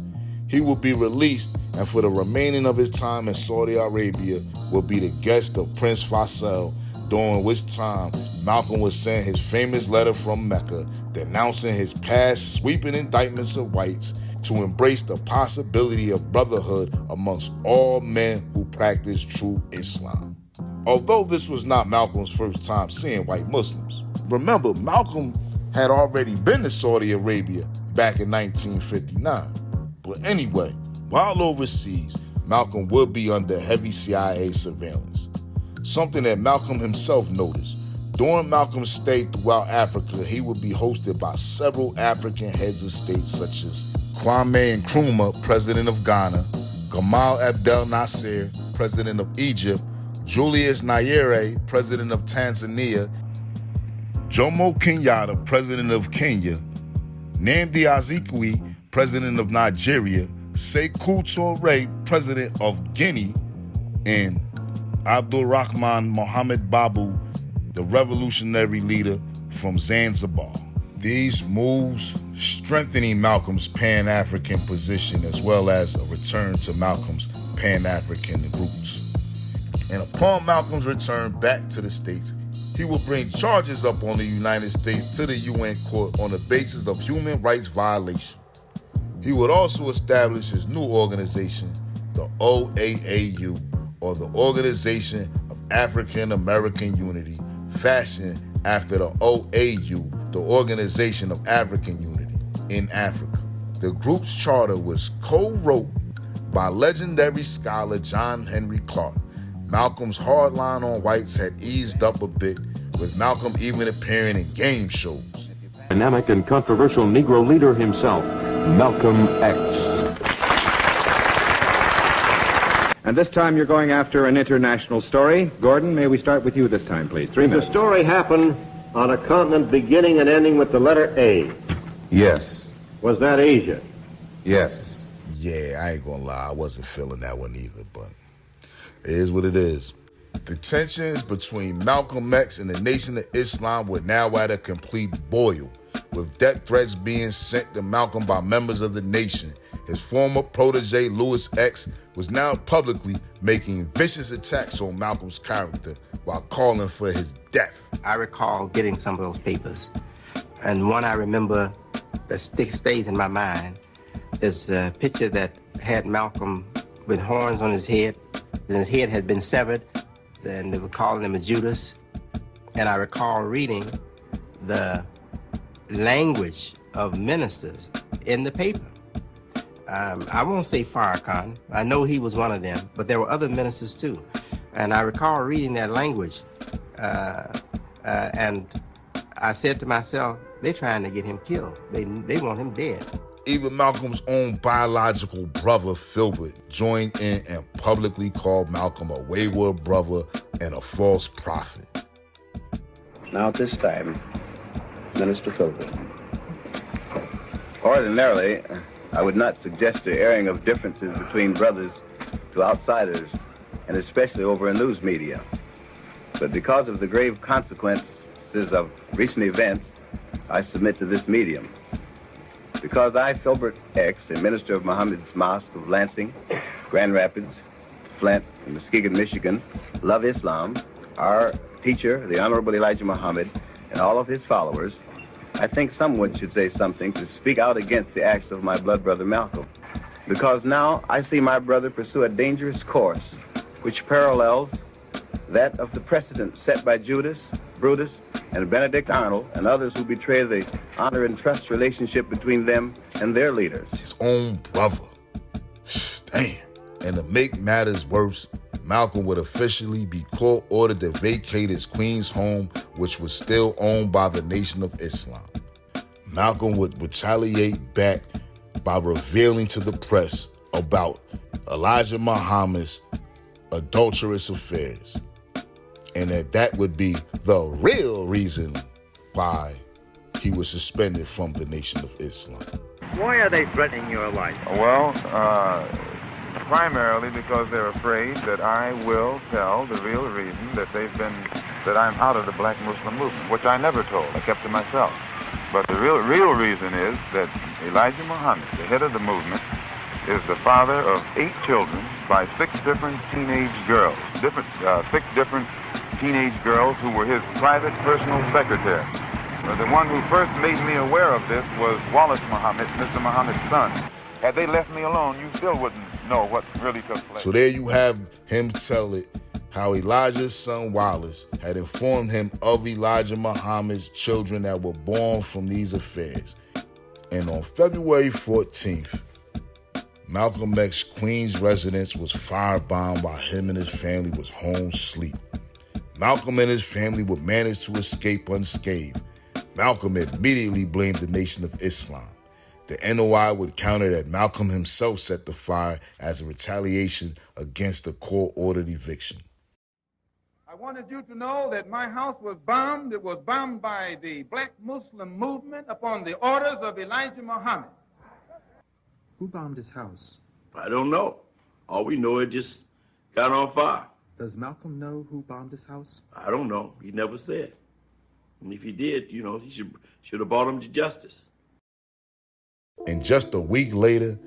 he would be released, and for the remaining of his time in Saudi Arabia would be the guest of Prince Faisal, during which time Malcolm would send his famous letter from Mecca denouncing his past sweeping indictments of whites to embrace the possibility of brotherhood amongst all men who practice true Islam. Although this was not Malcolm's first time seeing white Muslims. Remember, Malcolm had already been to Saudi Arabia back in 1959. But anyway, while overseas, Malcolm would be under heavy CIA surveillance, something that Malcolm himself noticed. During Malcolm's stay throughout Africa, he would be hosted by several African heads of state such as Kwame Nkrumah, president of Ghana, Gamal Abdel Nasser, president of Egypt, Julius Nyerere, president of Tanzania, Jomo Kenyatta, president of Kenya, Nnamdi Azikiwe, president of Nigeria, Sekou Touré, president of Guinea, and Abdulrahman Mohammed Babu, the revolutionary leader from Zanzibar. These moves strengthening Malcolm's Pan-African position as well as a return to Malcolm's Pan-African roots. And upon Malcolm's return back to the States, he would bring charges up on the United States to the UN court on the basis of human rights violation. He would also establish his new organization, the OAAU, or the Organization of African American Unity, fashioned after the OAU, the Organization of African Unity, in Africa. The group's charter was co-wrote by legendary scholar John Henry Clark. Malcolm's hard line on whites had eased up a bit, with Malcolm even appearing in game shows. Dynamic and controversial Negro leader himself, Malcolm X. And this time you're going after an international story. Gordon, may we start with you this time, please? 3 minutes. The story happened on a continent beginning and ending with the letter A. Yes. Was that Asia? Yes. Yeah, I ain't gonna lie, I wasn't feeling that one either, but it is what it is. The tensions between Malcolm X and the Nation of Islam were now at a complete boil, with death threats being sent to Malcolm by members of the nation. His former protege, Louis X, was now publicly making vicious attacks on Malcolm's character while calling for his death. I recall getting some of those papers, and one I remember that stays in my mind is a picture that had Malcolm with horns on his head, and his head had been severed, and they were calling him a Judas. And I recall reading the language of ministers in the paper. I won't say Farrakhan. I know he was one of them, but there were other ministers too. And I recall reading that language, and I said to myself, they're trying to get him killed. They want him dead. Even Malcolm's own biological brother, Filbert, joined in and publicly called Malcolm a wayward brother and a false prophet. Now at this time, Minister Filbert. Ordinarily, I would not suggest the airing of differences between brothers to outsiders, and especially over a news media. But because of the grave consequences of recent events, I submit to this medium. Because I, Filbert X, a minister of Muhammad's Mosque of Lansing, Grand Rapids, Flint, and Muskegon, Michigan, love Islam, our teacher, the Honorable Elijah Muhammad, and all of his followers, I think someone should say something to speak out against the acts of my blood brother Malcolm. Because now I see my brother pursue a dangerous course which parallels that of the precedent set by Judas, Brutus, and Benedict Arnold, and others who betray the honor and trust relationship between them and their leaders. His own brother. Damn. And to make matters worse, Malcolm would officially be court-ordered to vacate his Queens home, which was still owned by the Nation of Islam. Malcolm would retaliate back by revealing to the press about Elijah Muhammad's adulterous affairs, and that would be the real reason why he was suspended from the Nation of Islam. Why are they threatening your life? Well, primarily because they're afraid that I will tell the real reason that I'm out of the Black Muslim movement, which I never told. I kept to myself. But the real reason is that Elijah Muhammad, the head of the movement, is the father of 8 children by 6 different teenage girls, 6 different teenage girls who were his private personal secretary. The one who first made me aware of this was Wally'S Muhammad, Mr. Muhammad's son. Had they left me alone, you still wouldn't know what really took place. So there you have him tell it, how Elijah's son Wally'S had informed him of Elijah Muhammad's children that were born from these affairs. And on February 14th, Malcolm X's Queens residence was firebombed while him and his family was home asleep. Malcolm and his family would manage to escape unscathed. Malcolm immediately blamed the Nation of Islam. The NOI would counter that Malcolm himself set the fire as a retaliation against the court-ordered eviction. I wanted you to know that my house was bombed. It was bombed by the Black Muslim movement upon the orders of Elijah Muhammad. Who bombed his house? I don't know. All we know, it just got on fire. Does Malcolm know who bombed his house? I don't know. He never said. And if he did, he should have brought him to justice. And just a week later,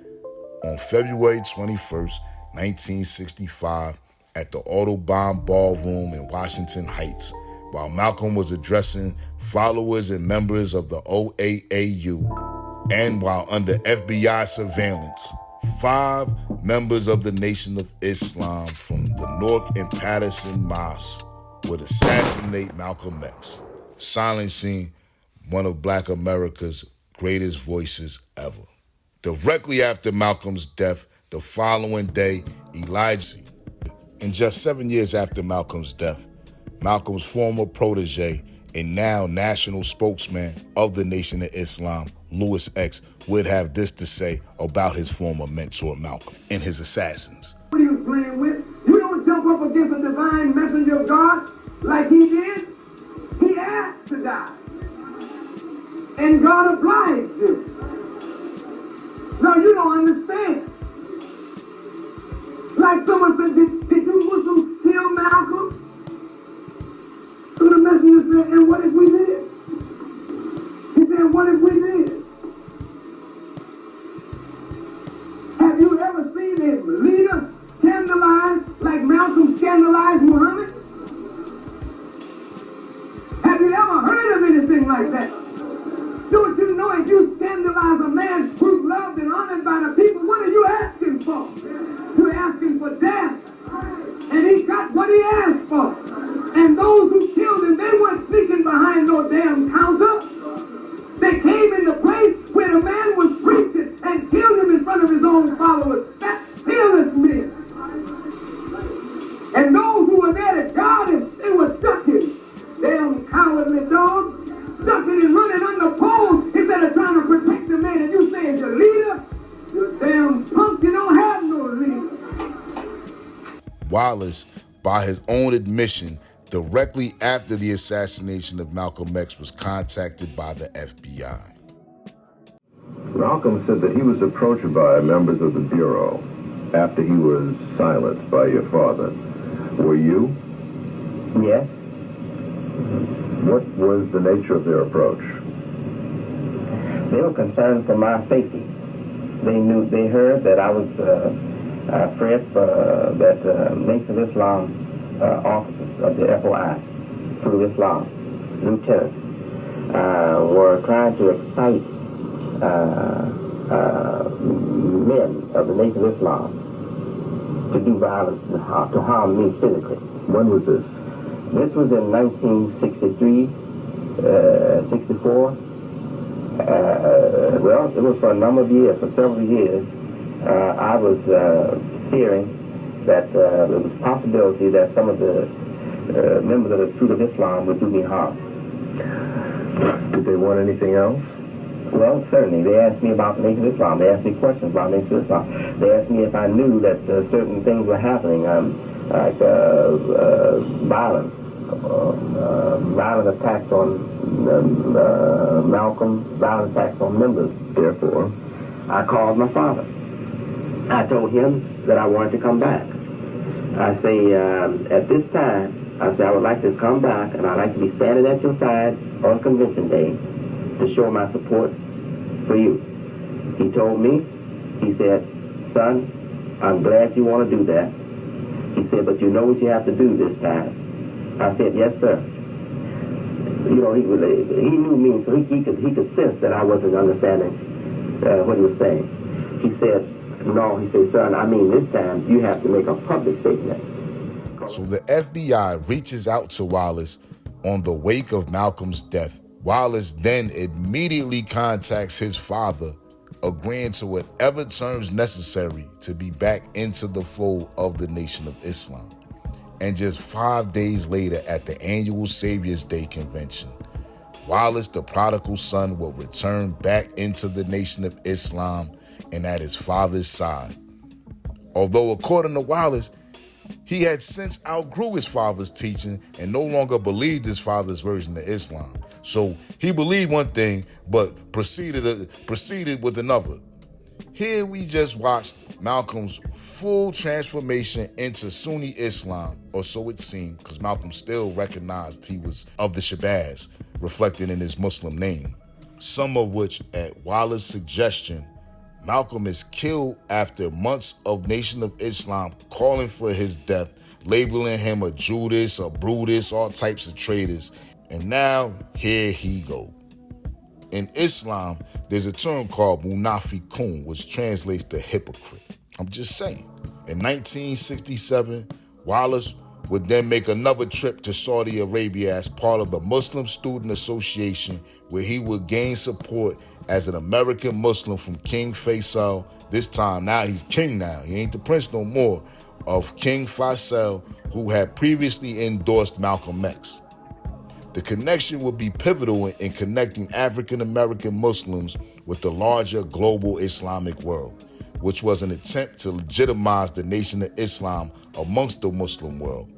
on February 21st, 1965, at the Autobahn Ballroom in Washington Heights, while Malcolm was addressing followers and members of the OAAU, and while under FBI surveillance, 5 members of the Nation of Islam from the Newark and Patterson Mosque would assassinate Malcolm X, silencing one of Black America's greatest voices ever. Directly after Malcolm's death, the following day, Elijah. And just 7 years after Malcolm's death, Malcolm's former protege and now national spokesman of the Nation of Islam, Louis X, would have this to say about his former mentor, Malcolm, and his assassins. What he was playing with, you don't jump up against a divine messenger of God like he did. He asked to die. And God obliged him. Now you don't understand. Like someone said, did you Muslims kill Malcolm? So the messenger said, and what if we did? He said, what if we did? Have you ever seen a leader scandalized like Malcolm scandalized Muhammad? Have you ever heard of anything like that? Don't you know if you scandalize a man who's loved and honored by the people, what are you asking for? You're asking for death. And he got what he asked for. And those who killed him, they weren't sneaking behind no damn counter. They came in the place where the man was preaching and killed him in front of his own followers. That's fearless men. And those who were there to guard him, they were ducking. Damn cowardly dogs. Ducking and running under poles instead of trying to protect the man. And you saying you're leaving? house, you don't have no leader. Wallace, by his own admission, directly after the assassination of Malcolm X, was contacted by the FBI. Malcolm said that he was approached by members of the Bureau after he was silenced by your father. Were you? Yes. What was the nature of their approach? They were concerned for my safety. They heard that I was afraid that Nation of Islam officers of the FOI, through Islam, lieutenants, were trying to excite men of the Nation of Islam to do violence, to harm me physically. When was this? This was in 1963, 64. Well, it was for a number of years, for several years. I was fearing that there was a possibility that some of the members of the Truth of Islam would do me harm. Did they want anything else? Well, certainly. They asked me about the Nation of Islam. They asked me questions about the Nation of Islam. They asked me if I knew that certain things were happening, like violence, violent attacks on Malcolm, violent attacks on members. Therefore, I called my father. I told him that I wanted to come back. I say, at this time, I would like to come back, and I'd like to be standing at your side on convention day to show my support for you. He told me, he said, son, I'm glad you want to do that. He said, but you know what you have to do this time. I said, yes, sir. You know, he knew me, so he could sense that I wasn't understanding what he was saying. He said, no, he said, son, I mean, this time you have to make a public statement. So the FBI reaches out to Wallace on the wake of Malcolm's death. Wallace then immediately contacts his father, agreeing to whatever terms necessary to be back into the fold of the Nation of Islam. And just 5 days later, at the annual Savior's Day convention, Wallace, the prodigal son, will return back into the Nation of Islam and at his father's side. Although, according to Wallace, he had since outgrew his father's teaching and no longer believed his father's version of Islam. So he believed one thing, but proceeded with another. Here we just watched Malcolm's full transformation into Sunni Islam, or so it seemed, because Malcolm still recognized he was of the Shabazz, reflected in his Muslim name. Some of which, at Wallace's suggestion, Malcolm is killed after months of Nation of Islam calling for his death, labeling him a Judas, a Brutus, all types of traitors. And now, here he go. In Islam, there's a term called munafiqun, which translates to hypocrite. I'm just saying. In 1967, Wallace would then make another trip to Saudi Arabia as part of the Muslim Student Association, where he would gain support as an American Muslim from King Faisal. This time, now he's king now. He ain't the prince no more, of King Faisal, who had previously endorsed Malcolm X. The connection would be pivotal in connecting African-American Muslims with the larger global Islamic world, which was an attempt to legitimize the Nation of Islam amongst the Muslim world.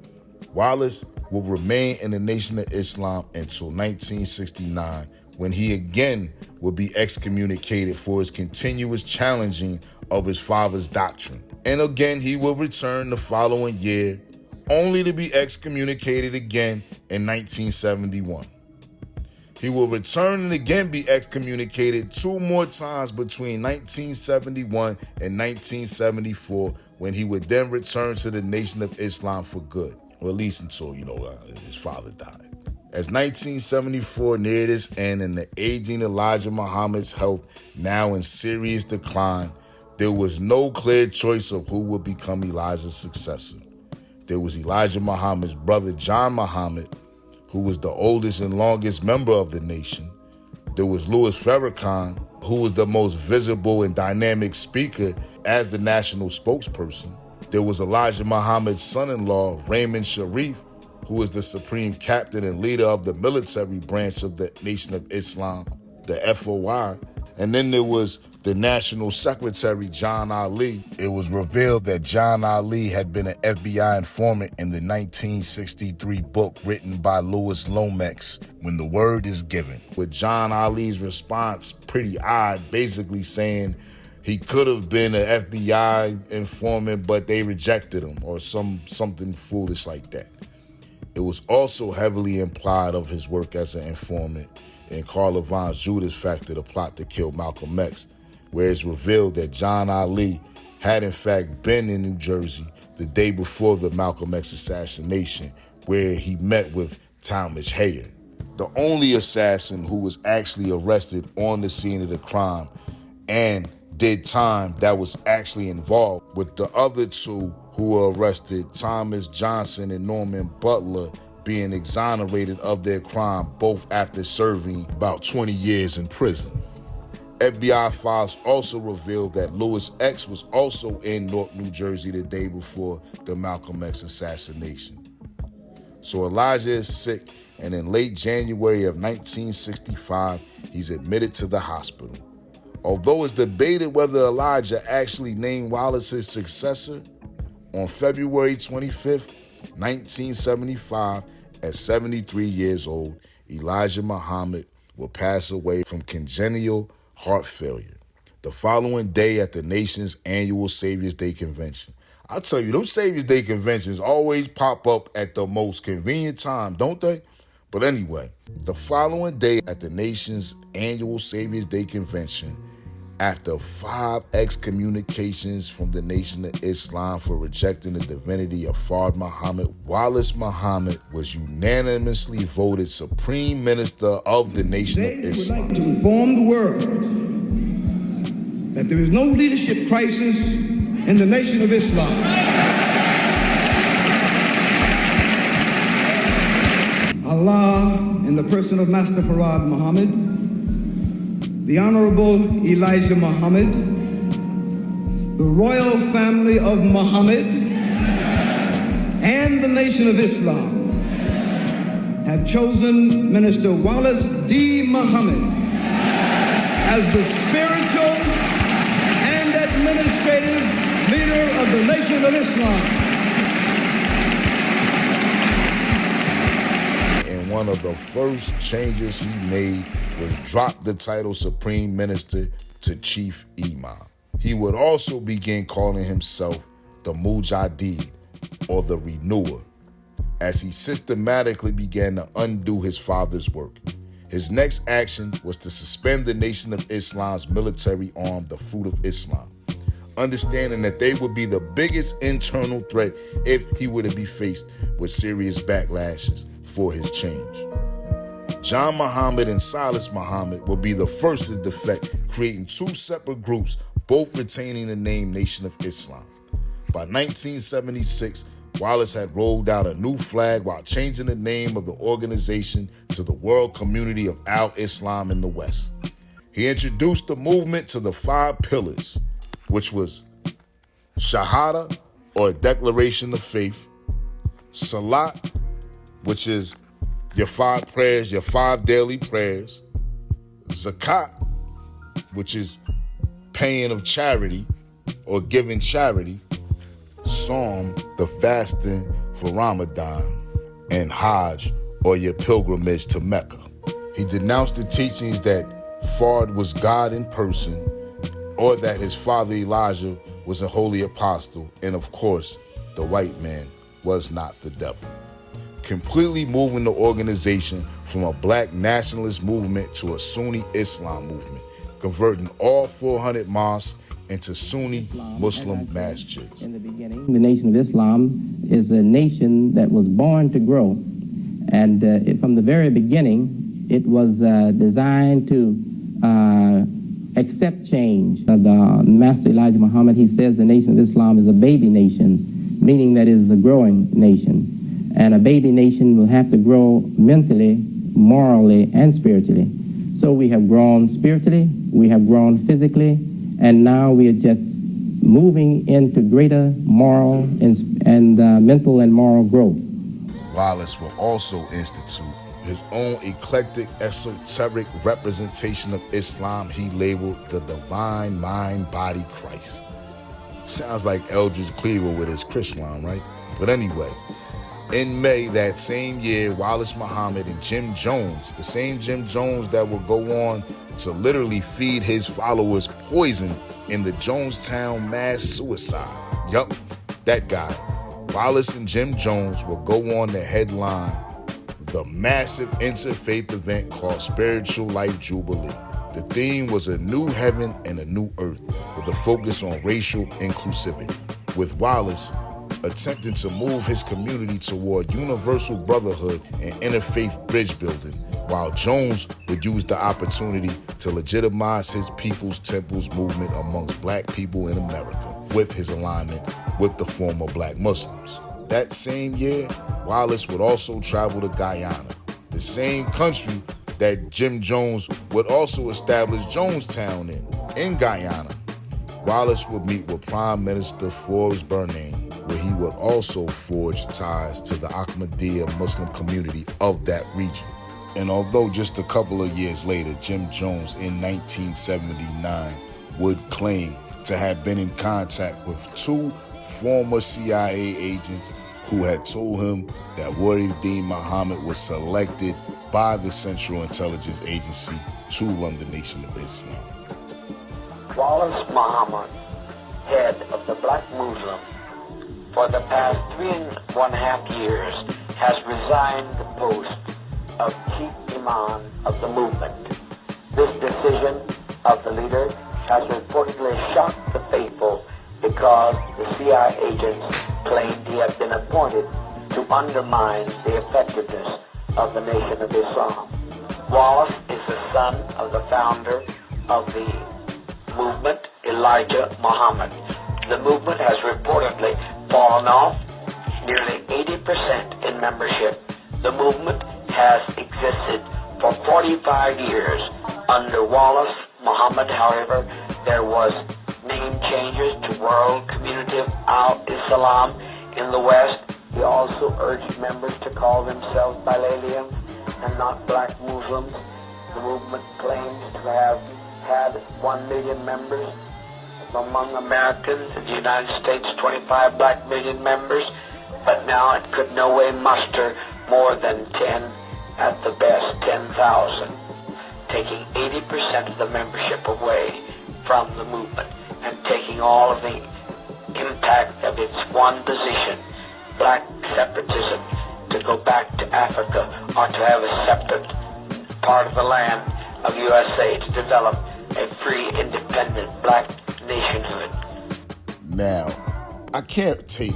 Wallace will remain in the Nation of Islam until 1969, when he again would be excommunicated for his continuous challenging of his father's doctrine. And again, he will return the following year, only to be excommunicated again in 1971. He will return and again be excommunicated 2 more times between 1971 and 1974, when he would then return to the Nation of Islam for good, or at least until, his father died. As 1974 neared its end and the aging Elijah Muhammad's health now in serious decline, there was no clear choice of who would become Elijah's successor. There was Elijah Muhammad's brother, John Muhammad, who was the oldest and longest member of the nation. There was Louis Farrakhan, who was the most visible and dynamic speaker as the national spokesperson. There was Elijah Muhammad's son-in-law, Raymond Sharif, who was the supreme captain and leader of the military branch of the Nation of Islam, the FOI. And then there was the National Secretary, John Ali, it was revealed that John Ali had been an FBI informant in the 1963 book written by Louis Lomax, When the Word is Given. With John Ali's response pretty odd, basically saying he could have been an FBI informant, but they rejected him, or something foolish like that. It was also heavily implied of his work as an informant in Carl Levin's Judas Factor, the plot to kill Malcolm X, where it's revealed that John Ali had in fact been in New Jersey the day before the Malcolm X assassination, where he met with Talmadge Hayer, the only assassin who was actually arrested on the scene of the crime and did time that was actually involved, with the other two who were arrested, Thomas Johnson and Norman Butler, being exonerated of their crime, both after serving about 20 years in prison. FBI files also revealed that Louis X was also in Newark, New Jersey the day before the Malcolm X assassination. So Elijah is sick, and in late January of 1965, he's admitted to the hospital. Although it's debated whether Elijah actually named Wallace his successor, on February 25th, 1975, at 73 years old, Elijah Muhammad will pass away from congenital heart failure the following day at the nation's annual Savior's Day Convention. I tell you, them Savior's Day conventions always pop up at the most convenient time, don't they? But anyway, the following day at the nation's annual Savior's Day Convention, after 5 excommunications from the Nation of Islam for rejecting the divinity of Fard Muhammad, Wallace Muhammad was unanimously voted Supreme Minister of the Nation of Islam. I would like to inform the world that there is no leadership crisis in the Nation of Islam. Allah, in the person of Master Farad Muhammad, the Honorable Elijah Muhammad, the royal family of Muhammad, and the Nation of Islam have chosen Minister Wally'S Deen Muhammad as the spiritual and administrative leader of the Nation of Islam. And one of the first changes he made was drop the title Supreme Minister to Chief Imam. He would also begin calling himself the Mujahideen, or the Renewer, as he systematically began to undo his father's work. His next action was to suspend the Nation of Islam's military arm, the Fruit of Islam, understanding that they would be the biggest internal threat if he were to be faced with serious backlashes for his change. John Muhammad and Silas Muhammad would be the first to defect, creating 2 separate groups, both retaining the name Nation of Islam. By 1976, Wallace had rolled out a new flag while changing the name of the organization to the World Community of Al-Islam in the West. He introduced the movement to the 5 pillars, which was Shahada, or a declaration of faith, Salat, which is your 5 prayers, your 5 daily prayers, Zakat, which is paying of charity or giving charity, Psalm, the fasting for Ramadan, and Hajj, or your pilgrimage to Mecca. He denounced the teachings that Fard was God in person, or that his father Elijah was a holy apostle, and of course, the white man was not the devil. Completely moving the organization from a black nationalist movement to a Sunni Islam movement, converting all 400 mosques into Sunni Muslim masjids. In the beginning, the Nation of Islam is a nation that was born to grow. And from the very beginning, it was designed to accept change. The Master Elijah Muhammad, he says the Nation of Islam is a baby nation, meaning that it is a growing nation. And a baby nation will have to grow mentally, morally, and spiritually. So we have grown spiritually, we have grown physically, and now we are just moving into greater moral and mental and moral growth. Wallace will also institute his own eclectic, esoteric representation of Islam he labeled the divine mind, body, Christ. Sounds like Eldridge Cleaver with his Chrislam, right? But anyway, in May that same year, Wallace Muhammad and Jim Jones, the same Jim Jones that would go on to literally feed his followers poison in the Jonestown mass suicide. Yup, that guy. Wallace and Jim Jones will go on to headline the massive interfaith event called Spiritual Life Jubilee. The theme was a new heaven and a new earth with a focus on racial inclusivity, with Wallace attempting to move his community toward universal brotherhood and interfaith bridge building, while Jones would use the opportunity to legitimize his People's Temples movement amongst black people in America with his alignment with the former black Muslims. That same year, Wallace would also travel to Guyana, the same country that Jim Jones would also establish Jonestown in Guyana. Wallace would meet with Prime Minister Forbes Burnham, where he would also forge ties to the Ahmadiyya Muslim community of that region. And although just a couple of years later, Jim Jones in 1979 would claim to have been in contact with 2 former CIA agents who had told him that Warith Deen Muhammad was selected by the Central Intelligence Agency to run the Nation of Islam. Wallace Muhammad, head of the Black Muslim, for the past 3.5 years has resigned the post of Chief Imam of the movement. This decision of the leader has reportedly shocked the faithful because the CIA agents claimed he had been appointed to undermine the effectiveness of the Nation of Islam. Wallace is the son of the founder of the movement, Elijah Muhammad. The movement has reportedly fallen off nearly 80% in membership. The movement has existed for 45 years. Under Wallace Muhammad, however, there was name changes to World Community of Al-Islam in the West. He also urged members to call themselves Bilailians and not black Muslims. The movement claims to have had 1 million members. Among Americans, in the United States, 25 black million members, but now it could no way muster more than 10, at the best 10,000, taking 80% of the membership away from the movement and taking all of the impact of its one position, black separatism, to go back to Africa or to have a separate part of the land of USA to develop a free, independent black nationhood. Now, I can't take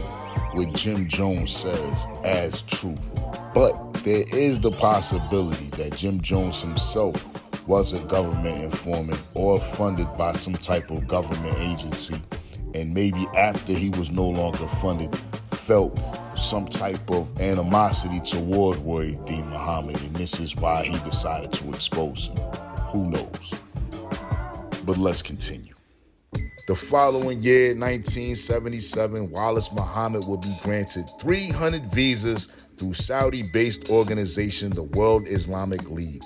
what Jim Jones says as truth, but there is the possibility that Jim Jones himself was a government informant or funded by some type of government agency, and maybe after he was no longer funded, felt some type of animosity toward Warith Deen Muhammad, and this is why he decided to expose him. Who knows? But let's continue. The following year, 1977, Wallace Muhammad would be granted 300 visas through Saudi-based organization, the World Islamic League,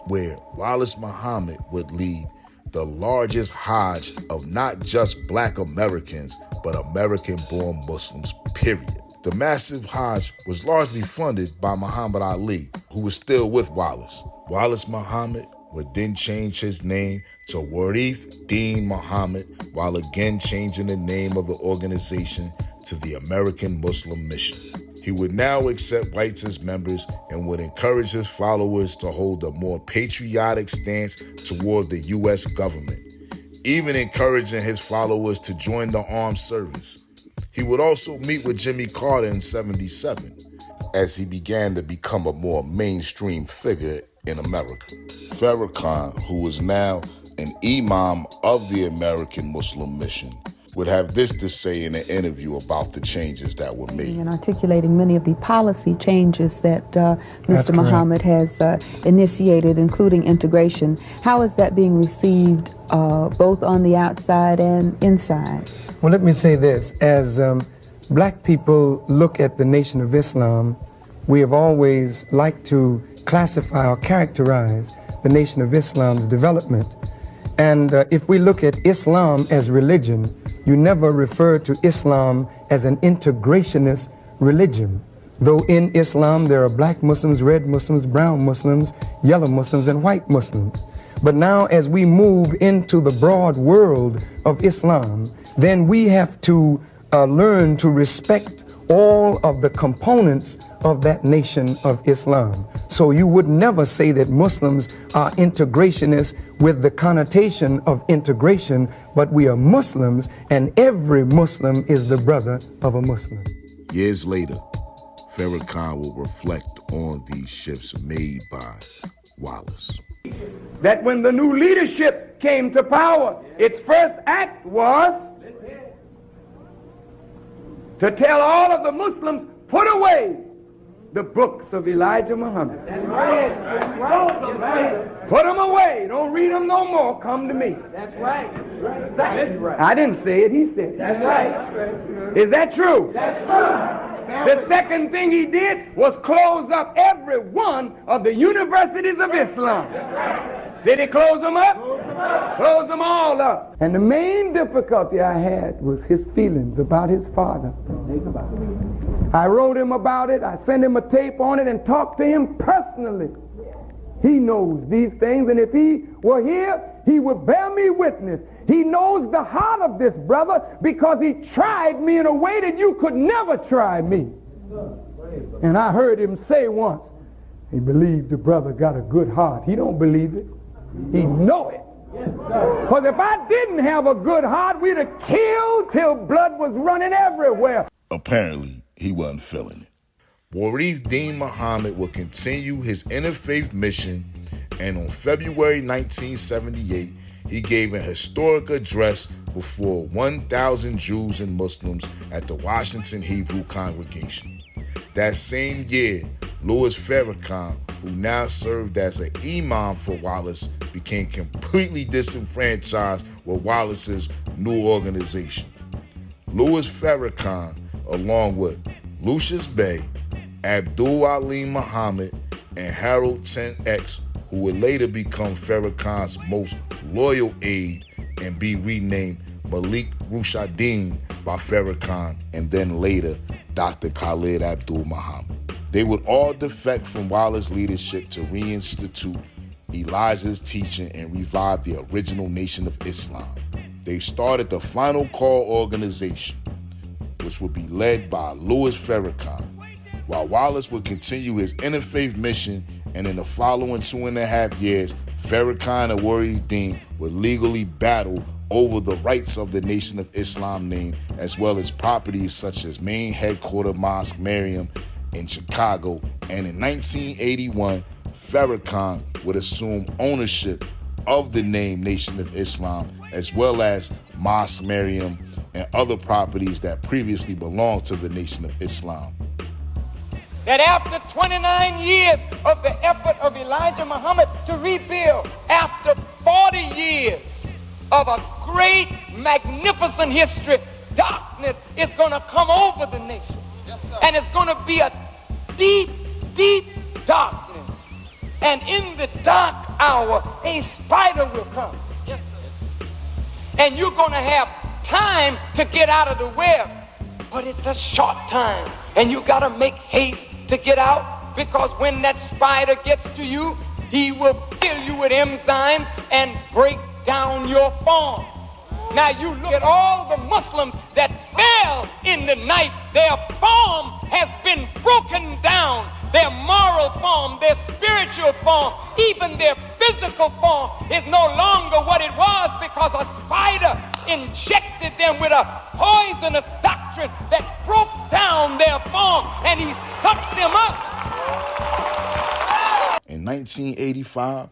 where Wallace Muhammad would lead the largest Hajj of not just black Americans, but American-born Muslims, period. The massive Hajj was largely funded by Muhammad Ali, who was still with Wallace. Wallace Muhammad would then change his name to Warith Deen Muhammad, while again changing the name of the organization to the American Muslim Mission. He would now accept whites as members and would encourage his followers to hold a more patriotic stance toward the U.S. government, even encouraging his followers to join the armed service. He would also meet with Jimmy Carter in '77 as he began to become a more mainstream figure in America. Farrakhan, who was now an imam of the American Muslim Mission, would have this to say in an interview about the changes that were made. And articulating many of the policy changes that Mr. Muhammad has initiated, including integration. How is that being received both on the outside and inside? Well, let me say this. As black people look at the Nation of Islam, we have always liked to classify or characterize the Nation of Islam's development. And if we look at Islam as religion, you never refer to Islam as an integrationist religion. Though in Islam there are black Muslims, red Muslims, brown Muslims, yellow Muslims, and white Muslims. But now as we move into the broad world of Islam, then we have to learn to respect all of the components of that nation of Islam. So you would never say that Muslims are integrationists with the connotation of integration, but we are Muslims, and every Muslim is the brother of a Muslim. Years later, Farrakhan will reflect on these shifts made by Wallace. That when the new leadership came to power, its first act was to tell all of the Muslims, put away the books of Elijah Muhammad. That's right. Put them away. Don't read them no more. Come to me. That's right. That's right. I didn't say it. He said it. That's right. Is that true? That's true. The second thing he did was close up every one of the universities of Islam. Did he close them up? Close them all up. And the main difficulty I had was his feelings about his father. I wrote him about it. I sent him a tape on it and talked to him personally. He knows these things, and if he were here, he would bear me witness. He knows the heart of this brother because he tried me in a way that you could never try me. And I heard him say once, he believed the brother got a good heart. He don't believe it. He know it. Because if I didn't have a good heart, we'd have killed till blood was running everywhere. Apparently, he wasn't feeling it. Warith Deen Muhammad will continue his interfaith mission, and on February 1978, he gave an historic address before 1,000 Jews and Muslims at the Washington Hebrew congregation. That same year, Louis Farrakhan, who now served as an imam for Wallace, became completely disenfranchised with Wallace's new organization. Louis Farrakhan, along with Lucius Bey, Abdul Ali Muhammad, and Harold 10X, who would later become Farrakhan's most loyal aide and be renamed Malik Rushaddin by Farrakhan, and then later Dr. Khalid Abdul Muhammad. They would all defect from Wallace's leadership to reinstitute Elijah's teaching and revive the original Nation of Islam. They started the Final Call organization, which would be led by Louis Farrakhan, while Wallace would continue his interfaith mission, and in the following 2.5 years, Farrakhan and Warith Deen would legally battle over the rights of the Nation of Islam name, as well as properties such as main headquarter Mosque Mariam in Chicago. And in 1981, Farrakhan would assume ownership of the name Nation of Islam, as well as Mosque Mariam and other properties that previously belonged to the Nation of Islam. That after 29 years of the effort of Elijah Muhammad to rebuild, after 40 years of a great, magnificent history, darkness is going to come over the nation. Yes, and it's going to be a deep, deep darkness. And in the dark hour, a spider will come. Yes, sir. And you're going to have time to get out of the web. But it's a short time. And you got to make haste to get out, because when that spider gets to you, he will fill you with enzymes and break down your form. Now you look at all the Muslims that fell in the night. Their form has been broken down. Their moral form, their spiritual form, even their physical form is no longer what it was, because a spider injected them with a poisonous doctrine that broke down their form, and he sucked them up. In 1985,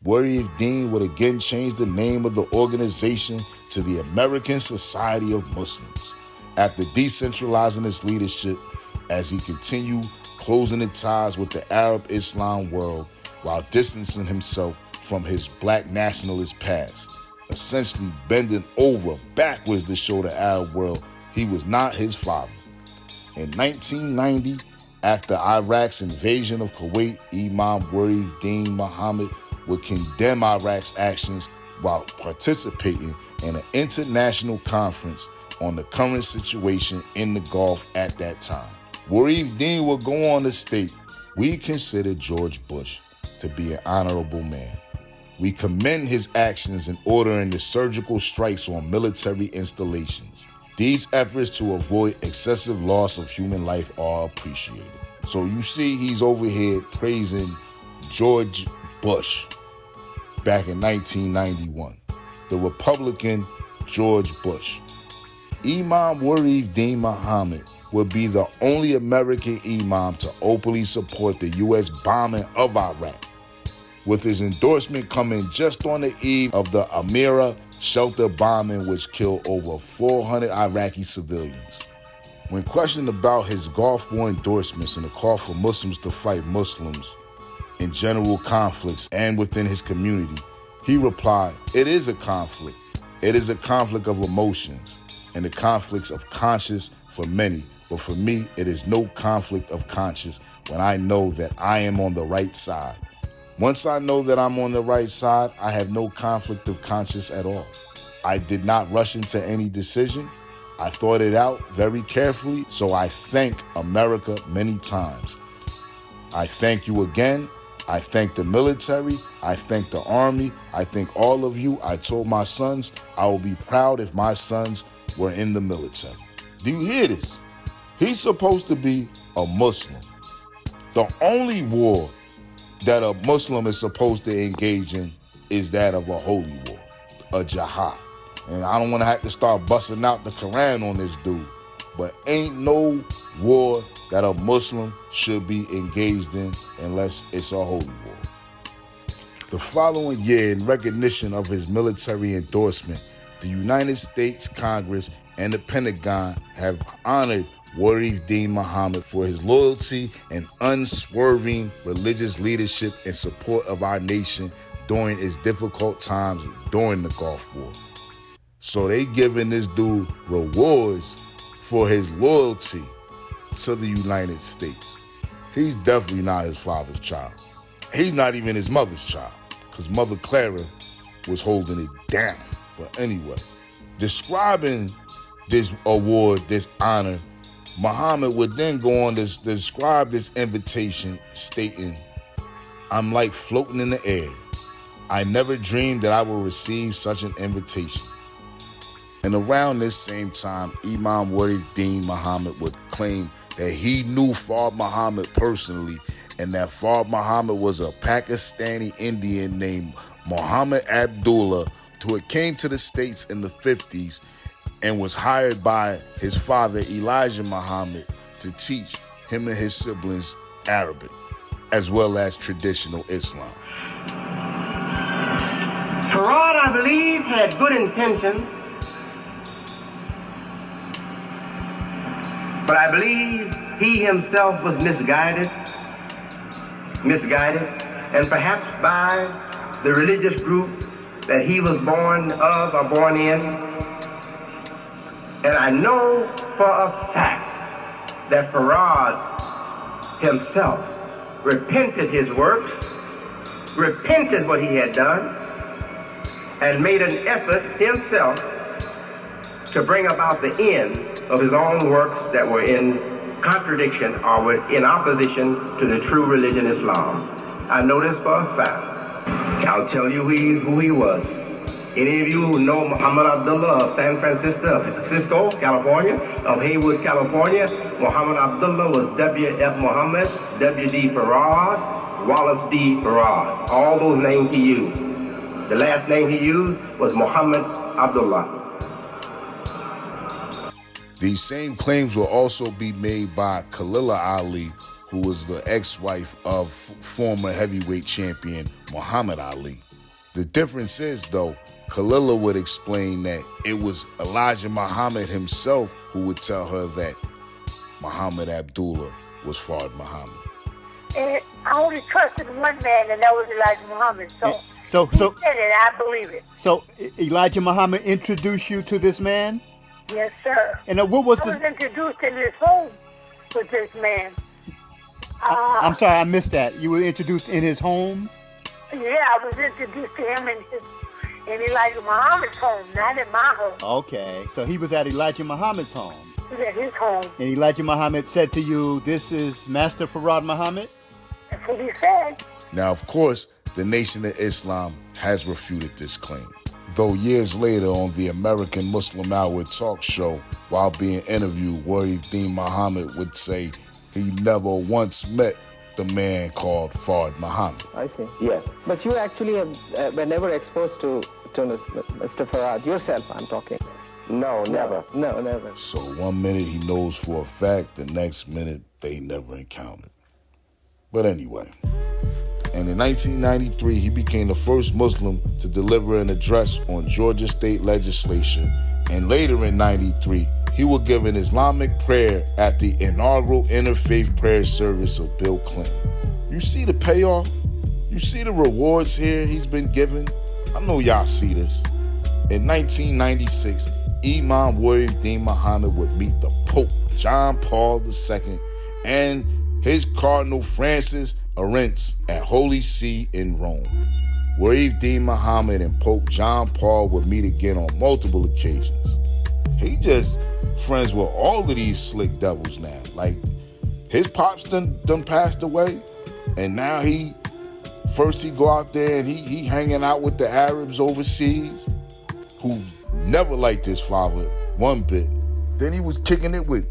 Warith Deen would again change the name of the organization to the American Society of Muslims, after decentralizing its leadership as he continued closing the ties with the Arab Islam world while distancing himself from his black nationalist past, essentially bending over backwards to show the Arab world he was not his father. In 1990, After Iraq's invasion of Kuwait, Imam Warith Deen Muhammad would condemn Iraq's actions while participating in an international conference on the current situation in the Gulf at that time. Warith Deen would go on to state, "We consider George Bush to be an honorable man. We commend his actions in ordering the surgical strikes on military installations. These efforts to avoid excessive loss of human life are appreciated." So you see he's over here praising George Bush back in 1991, the Republican George Bush. Imam Warith Deen Muhammad would be the only American imam to openly support the U.S. bombing of Iraq, with his endorsement coming just on the eve of the Amira shelter bombing, which killed over 400 Iraqi civilians. When questioned about his Gulf War endorsements and the call for Muslims to fight Muslims in general conflicts and within his community, he replied, "It is a conflict. It is a conflict of emotions and the conflicts of conscience for many. But for me, it is no conflict of conscience when I know that I am on the right side. Once I know that I'm on the right side, I have no conflict of conscience at all. I did not rush into any decision. I thought it out very carefully, so I thank America many times. I thank you again. I thank the military. I thank the army. I thank all of you. I told my sons I would be proud if my sons were in the military." Do you hear this? He's supposed to be a Muslim. The only war that a Muslim is supposed to engage in is that of a holy war, a jihad. And I don't want to have to start busting out the Quran on this dude, but ain't no war that a Muslim should be engaged in unless it's a holy war. The following year, in recognition of his military endorsement, the United States Congress and the Pentagon have honored Warith Deen Muhammad for his loyalty and unswerving religious leadership and support of our nation during its difficult times during the Gulf War. So they giving this dude rewards for his loyalty to the United States. He's definitely not his father's child. He's not even his mother's child, because Mother Clara was holding it down. But anyway, describing this award, this honor, Muhammad would then go on to describe this invitation, stating, "I'm like floating in the air. I never dreamed that I would receive such an invitation." And around this same time, Imam Warith Deen Muhammad would claim that he knew Fard Muhammad personally, and that Fard Muhammad was a Pakistani Indian named Muhammad Abdullah, who had came to the States in the 50s and was hired by his father, Elijah Muhammad, to teach him and his siblings Arabic, as well as traditional Islam. Farad, I believe, had good intentions, but I believe he himself was misguided, and perhaps by the religious group that he was born of or born in. And I know for a fact that Farad himself repented his works, repented what he had done, and made an effort himself to bring about the end of his own works that were in contradiction or were in opposition to the true religion Islam. I know this for a fact. I'll tell you who he was. Any of you who know Muhammad Abdullah of San Francisco, California, of Haywood, California, Muhammad Abdullah was W.F. Muhammad, W.D. Farad, Wally'S D. Farad. All those names he used. The last name he used was Muhammad Abdullah. These same claims will also be made by Khalila Ali, who was the ex-wife of former heavyweight champion Muhammad Ali. The difference is, though, Khalila would explain that it was Elijah Muhammad himself who would tell her that Muhammad Abdullah was Fard Muhammad. And I only trusted one man, and that was Elijah Muhammad. So he said it, I believe it. So Elijah Muhammad introduced you to this man? Yes, sir. And what was I was introduced in his home with this man. I'm sorry, I missed that. You were introduced in his home? Yeah, I was introduced to him in Elijah Muhammad's home, not in my home. Okay, so he was at Elijah Muhammad's home. He was at his home. And Elijah Muhammad said to you, "This is Master Farad Muhammad?" That's what he said. Now, of course, the Nation of Islam has refuted this claim. Though years later on the American Muslim Hour talk show, while being interviewed, Warith Deen Muhammad would say he never once met the man called Farad Muhammad. I see. Yes. But you actually were never exposed to Mr. Farad yourself, I'm talking. No, never. No, never. So 1 minute he knows for a fact, the next minute they never encountered. But anyway, and in 1993, he became the first Muslim to deliver an address on Georgia state legislation, and later in 93, he would give an Islamic prayer at the inaugural interfaith prayer service of Bill Clinton. You see the payoff? You see the rewards here he's been given? I know y'all see this. In 1996, Imam Warith Deen Muhammad would meet the Pope John Paul II and his Cardinal Francis Arentz at Holy See in Rome. Warith Deen Muhammad and Pope John Paul would meet again on multiple occasions. He just friends with all of these slick devils now. Like, his pops done passed away, and now he go out there and he hanging out with the Arabs overseas who never liked his father one bit. Then he was kicking it with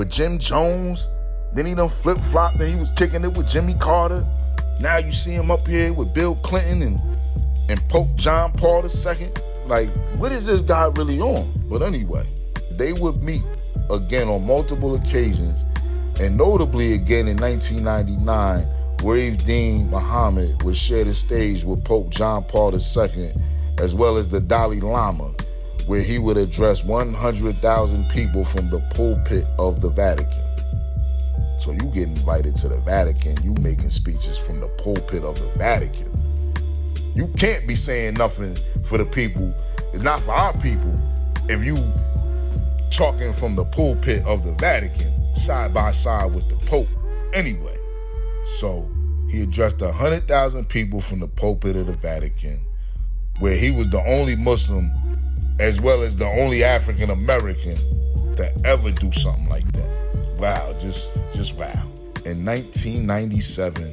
Jim Jones. Then he done flip-flopped and he was kicking it with Jimmy Carter. Now you see him up here with Bill Clinton and Pope John Paul II. Like, what is this guy really on? But anyway, they would meet again on multiple occasions, and notably again in 1999, Warith Deen Muhammad would share the stage with Pope John Paul II, as well as the Dalai Lama, where he would address 100,000 people from the pulpit of the Vatican. So you get invited to the Vatican, you making speeches from the pulpit of the Vatican. You can't be saying nothing for the people, it's not for our people, if you talking from the pulpit of the Vatican, side by side with the Pope. Anyway, so he addressed 100,000 people from the pulpit of the Vatican, where he was the only Muslim, as well as the only African American to ever do something like that. Wow, just wow. In 1997,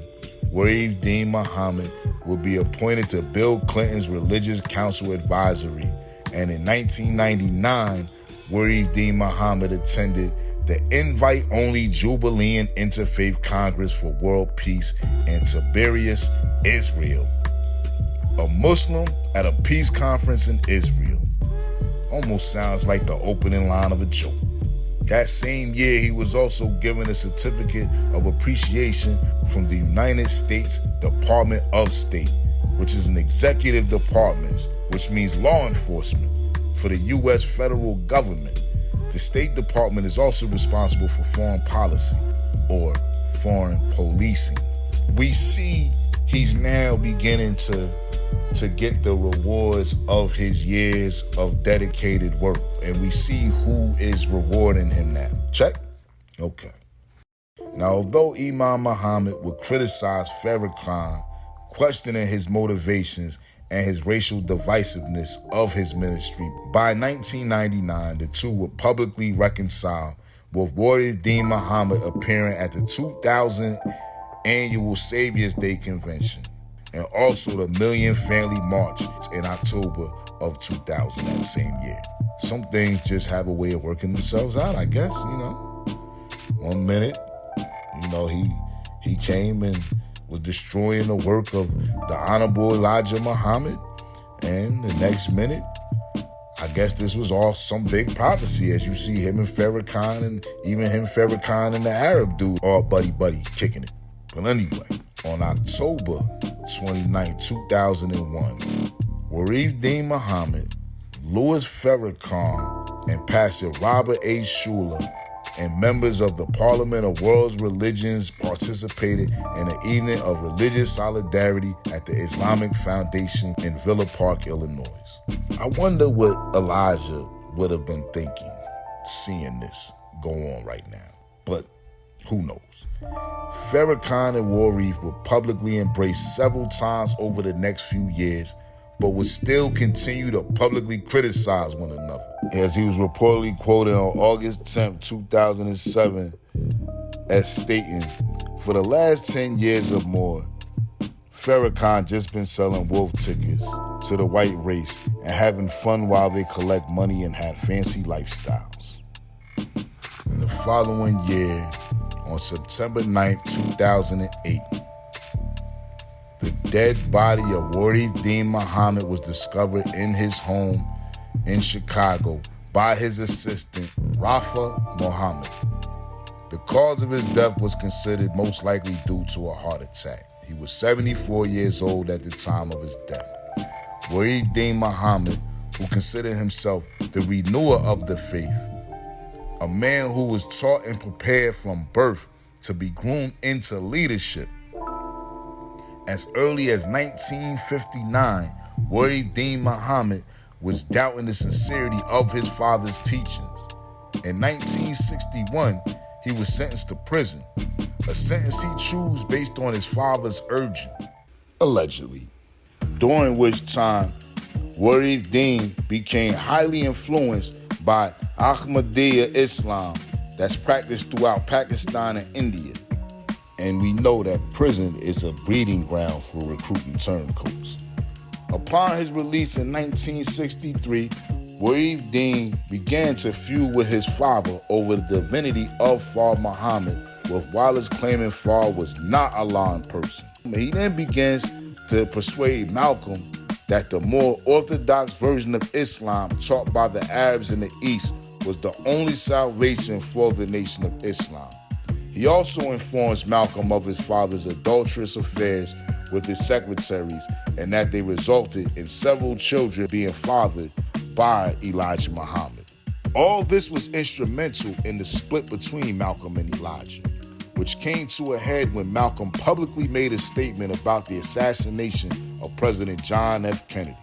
Warith Deen Muhammad would be appointed to Bill Clinton's Religious Council Advisory, and in 1999, Warith Deen Muhammad attended the invite-only Jubilean Interfaith Congress for World Peace in Tiberias, Israel. A Muslim at a peace conference in Israel. Almost sounds like the opening line of a joke. That same year, he was also given a certificate of appreciation from the United States Department of State, which is an executive department, which means law enforcement for the U.S. federal government. The State Department is also responsible for foreign policy, or foreign policing. We see he's now beginning to get the rewards of his years of dedicated work, and we see who is rewarding him now. Check? Okay. Now, although Imam Muhammad would criticize Farrakhan, questioning his motivations and his racial divisiveness of his ministry, by 1999, the two would publicly reconcile, with Warith Deen Muhammad appearing at the 2000 annual Savior's Day Convention, and also the Million Family March in October of 2000, that same year. Some things just have a way of working themselves out, I guess, you know. 1 minute, you know, he came and was destroying the work of the Honorable Elijah Muhammad, and the next minute, I guess this was all some big prophecy, as you see him and Farrakhan, and even him, Farrakhan, and the Arab dude all buddy kicking it. But anyway, on October 29, 2001, Warith Deen Muhammad, Louis Farrakhan, and Pastor Robert A. Schuller, and members of the Parliament of World Religions participated in an evening of religious solidarity at the Islamic Foundation in Villa Park, Illinois. I wonder what Elijah would have been thinking, seeing this go on right now. But Who knows? Farrakhan and Warith were publicly embraced several times over the next few years, but would still continue to publicly criticize one another. As he was reportedly quoted on August 10, 2007, as stating, "For the last 10 years or more, Farrakhan just been selling wolf tickets to the white race and having fun while they collect money and have fancy lifestyles." In the following year, on September 9th, 2008, the dead body of Warith Deen Muhammad was discovered in his home in Chicago by his assistant, Rafa Muhammad. The cause of his death was considered most likely due to a heart attack. He was 74 years old at the time of his death. Warith Deen Muhammad, who considered himself the renewer of the faith, a man who was taught and prepared from birth to be groomed into leadership. As early as 1959, Warith Deen Muhammad was doubting the sincerity of his father's teachings. In 1961, he was sentenced to prison, a sentence he chose based on his father's urging, allegedly, during which time Warith Deen became highly influenced by ahmadiya Islam that's practiced throughout Pakistan and India. And we know that prison is a breeding ground for recruiting turncoats. Upon his release in 1963, Warith Deen began to feud with his father over the divinity of Fard Muhammad, with Wally'S claiming Fard was not Allah in person. He then begins to persuade Malcolm that the more orthodox version of Islam taught by the Arabs in the East was the only salvation for the Nation of Islam. He also informs Malcolm of his father's adulterous affairs with his secretaries and that they resulted in several children being fathered by Elijah Muhammad. All this was instrumental in the split between Malcolm and Elijah, which came to a head when Malcolm publicly made a statement about the assassination of President John F. Kennedy,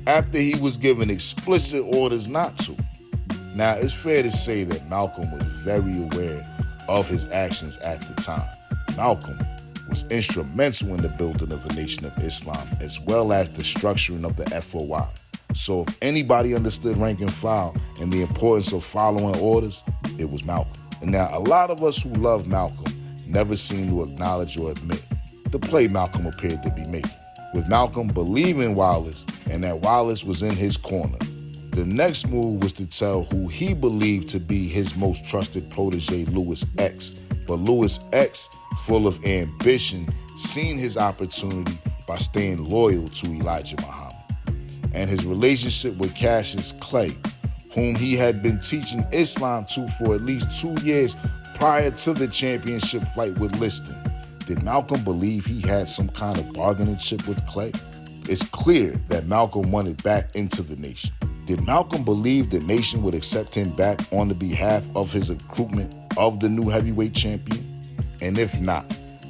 after he was given explicit orders not to. Now, it's fair to say that Malcolm was very aware of his actions at the time. Malcolm was instrumental in the building of the Nation of Islam, as well as the structuring of the FOI. So if anybody understood rank and file and the importance of following orders, it was Malcolm. And now, a lot of us who love Malcolm never seem to acknowledge or admit the play Malcolm appeared to be making, with Malcolm believing Wally'S and that Wally'S was in his corner. The next move was to tell who he believed to be his most trusted protege, Louis X. But Louis X, full of ambition, seen his opportunity by staying loyal to Elijah Muhammad. And his relationship with Cassius Clay, whom he had been teaching Islam to for at least 2 years prior to the championship fight with Liston. Did Malcolm believe he had some kind of bargaining chip with Clay? It's clear that Malcolm wanted back into the nation. Did Malcolm believe the nation would accept him back on the behalf of his recruitment of the new heavyweight champion? And if not,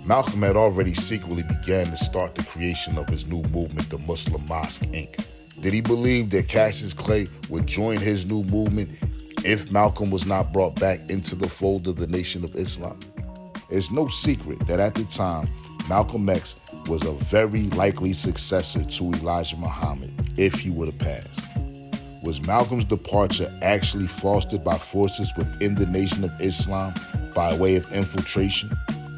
Malcolm had already secretly began to start the creation of his new movement, the Muslim Mosque, Inc. Did he believe that Cassius Clay would join his new movement if Malcolm was not brought back into the fold of the Nation of Islam? It's no secret that at the time, Malcolm X was a very likely successor to Elijah Muhammad if he would have passed. Was Malcolm's departure actually fostered by forces within the Nation of Islam by way of infiltration?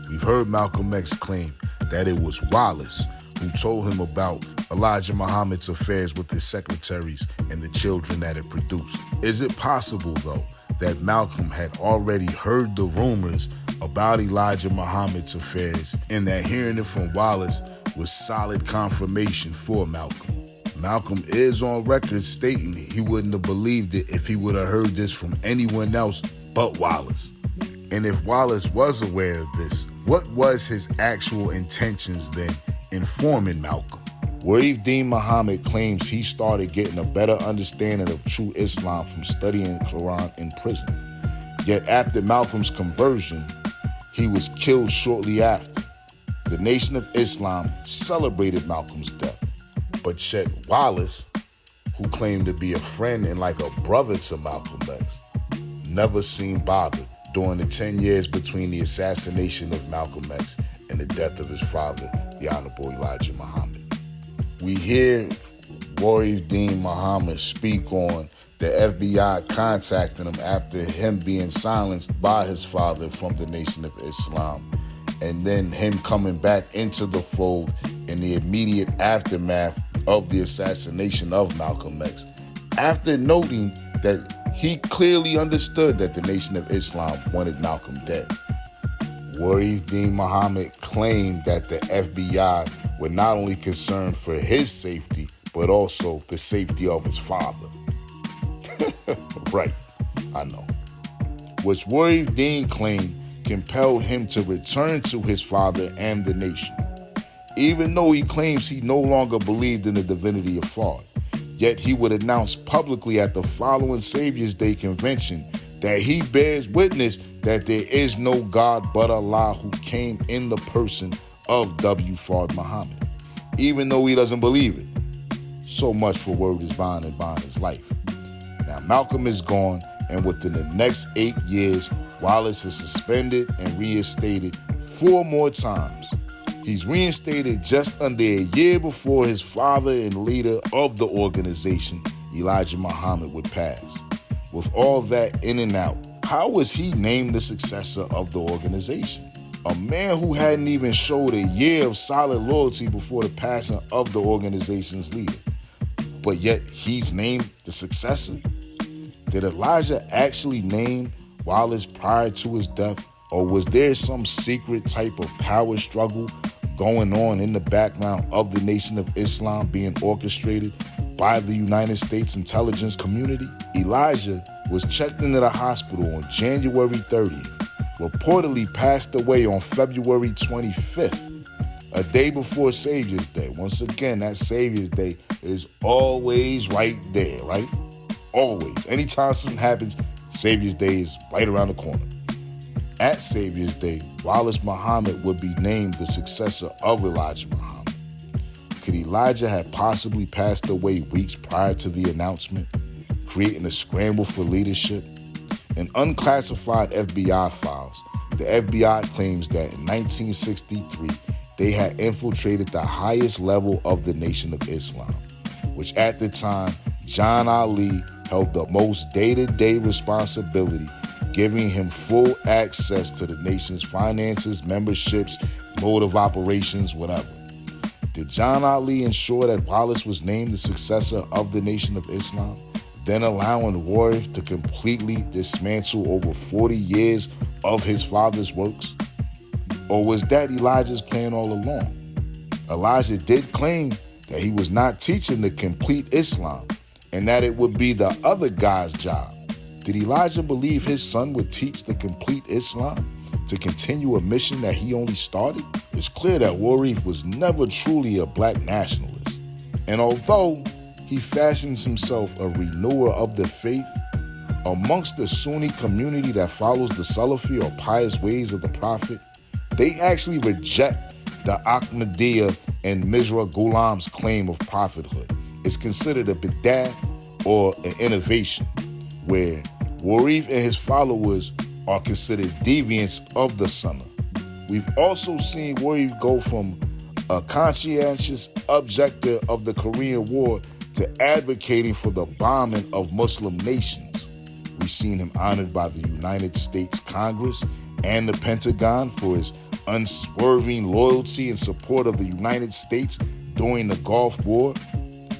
We've heard Malcolm X claim that it was Wally'S who told him about Elijah Muhammad's affairs with his secretaries and the children that it produced. Is it possible, though, that Malcolm had already heard the rumors about Elijah Muhammad's affairs and that hearing it from Wally'S was solid confirmation for Malcolm? Malcolm is on record stating he wouldn't have believed it if he would have heard this from anyone else but Wally'S. And if Wally'S was aware of this, what was his actual intentions then in forming Malcolm? Warith Deen Muhammad claims he started getting a better understanding of true Islam from studying Quran in prison. Yet after Malcolm's conversion, he was killed shortly after. The Nation of Islam celebrated Malcolm's death. But Chet Wally'S, who claimed to be a friend and like a brother to Malcolm X, never seemed bothered during the 10 years between the assassination of Malcolm X and the death of his father, the Honorable Elijah Muhammad. We hear Warith Deen Muhammad speak on the FBI contacting him after him being silenced by his father from the Nation of Islam, and then him coming back into the fold in the immediate aftermath of the assassination of Malcolm X, after noting that he clearly understood that the Nation of Islam wanted Malcolm dead. Warith Deen Muhammad claimed that the FBI were not only concerned for his safety, but also the safety of his father. Right, I know. Which Warith Deen claimed compelled him to return to his father and the nation. Even though he claims he no longer believed in the divinity of Fard, yet he would announce publicly at the following Savior's Day convention that he bears witness that there is no God but Allah who came in the person of W. Fard Muhammad, even though he doesn't believe it. So much for word is bond and bond is life. Now Malcolm is gone, and within the next 8 years, Wallace is suspended and reinstated 4 more times. He's reinstated just under a year before his father and leader of the organization, Elijah Muhammad, would pass. With all that in and out, how was he named the successor of the organization? A man who hadn't even showed a year of solid loyalty before the passing of the organization's leader. But yet he's named the successor? Did Elijah actually name Wallace prior to his death? Or was there some secret type of power struggle going on in the background of the Nation of Islam being orchestrated by the United States intelligence community? Elijah was checked into the hospital on January 30th, reportedly passed away on February 25th, a day before Savior's Day. Once again, that Savior's Day is always right there, right? Always. Anytime something happens, Savior's Day is right around the corner. At Savior's Day, Wallace Muhammad would be named the successor of Elijah Muhammad. Could Elijah have possibly passed away weeks prior to the announcement, creating a scramble for leadership? In unclassified FBI files, the FBI claims that in 1963, they had infiltrated the highest level of the Nation of Islam, which at the time, John Ali held the most day-to-day responsibility, giving him full access to the nation's finances, memberships, mode of operations, whatever. Did John Ali ensure that Wallace was named the successor of the Nation of Islam, then allowing Warith to completely dismantle over 40 years of his father's works? Or was that Elijah's plan all along? Elijah did claim that he was not teaching the complete Islam and that it would be the other guy's job. Did Elijah believe his son would teach the complete Islam to continue a mission that he only started? It's clear that Warith was never truly a black nationalist. And although he fashions himself a renewer of the faith, amongst the Sunni community that follows the Salafi or pious ways of the Prophet, they actually reject the Ahmadiyya and Mirza Ghulam's claim of prophethood. It's considered a bid'ah or an innovation, where Warith and his followers are considered deviants of the Sunnah. We've also seen Warith go from a conscientious objector of the Korean War to advocating for the bombing of Muslim nations. We've seen him honored by the United States Congress and the Pentagon for his unswerving loyalty and support of the United States during the Gulf War.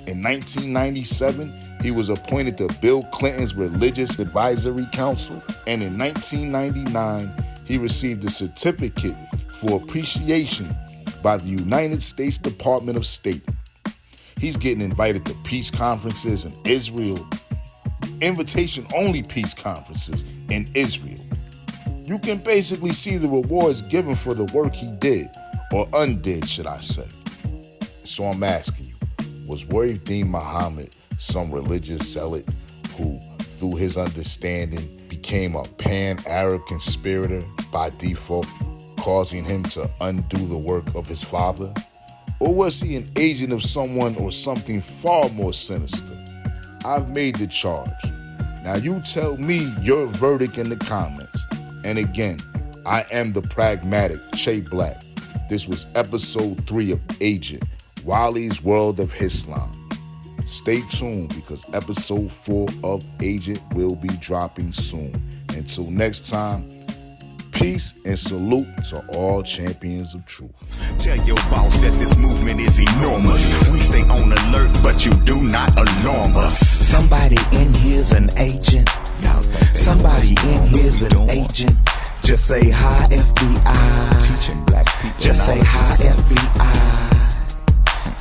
In 1997, he was appointed to Bill Clinton's Religious Advisory Council, and in 1999, he received a certificate for appreciation by the United States Department of State. He's getting invited to peace conferences in Israel, invitation-only peace conferences in Israel. You can basically see the rewards given for the work he did, or undid, should I say. So I'm asking you, was Warith Deen Muhammad some religious zealot who, through his understanding, became a pan-Arab conspirator by default, causing him to undo the work of his father? Or was he an agent of someone or something far more sinister? I've made the charge. Now you tell me your verdict in the comments. And again, I am the pragmatic Che Blak. This was episode 3 of Agent, Wally'S World of Islam. Stay tuned because episode 4 of Agent will be dropping soon. Until next time, peace and salute to all champions of truth. Tell your boss that this movement is enormous. We stay on alert, but you do not alarm us. Somebody in here's an agent. Somebody in here's an agent. Just say hi, FBI. Teaching black people. Just say hi, FBI.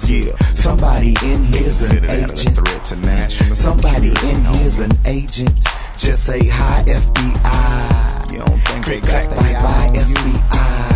Yeah, somebody in here's an agent. Threat to national Somebody in here's an agent. Just say hi, FBI. You don't think they got bye, FBI.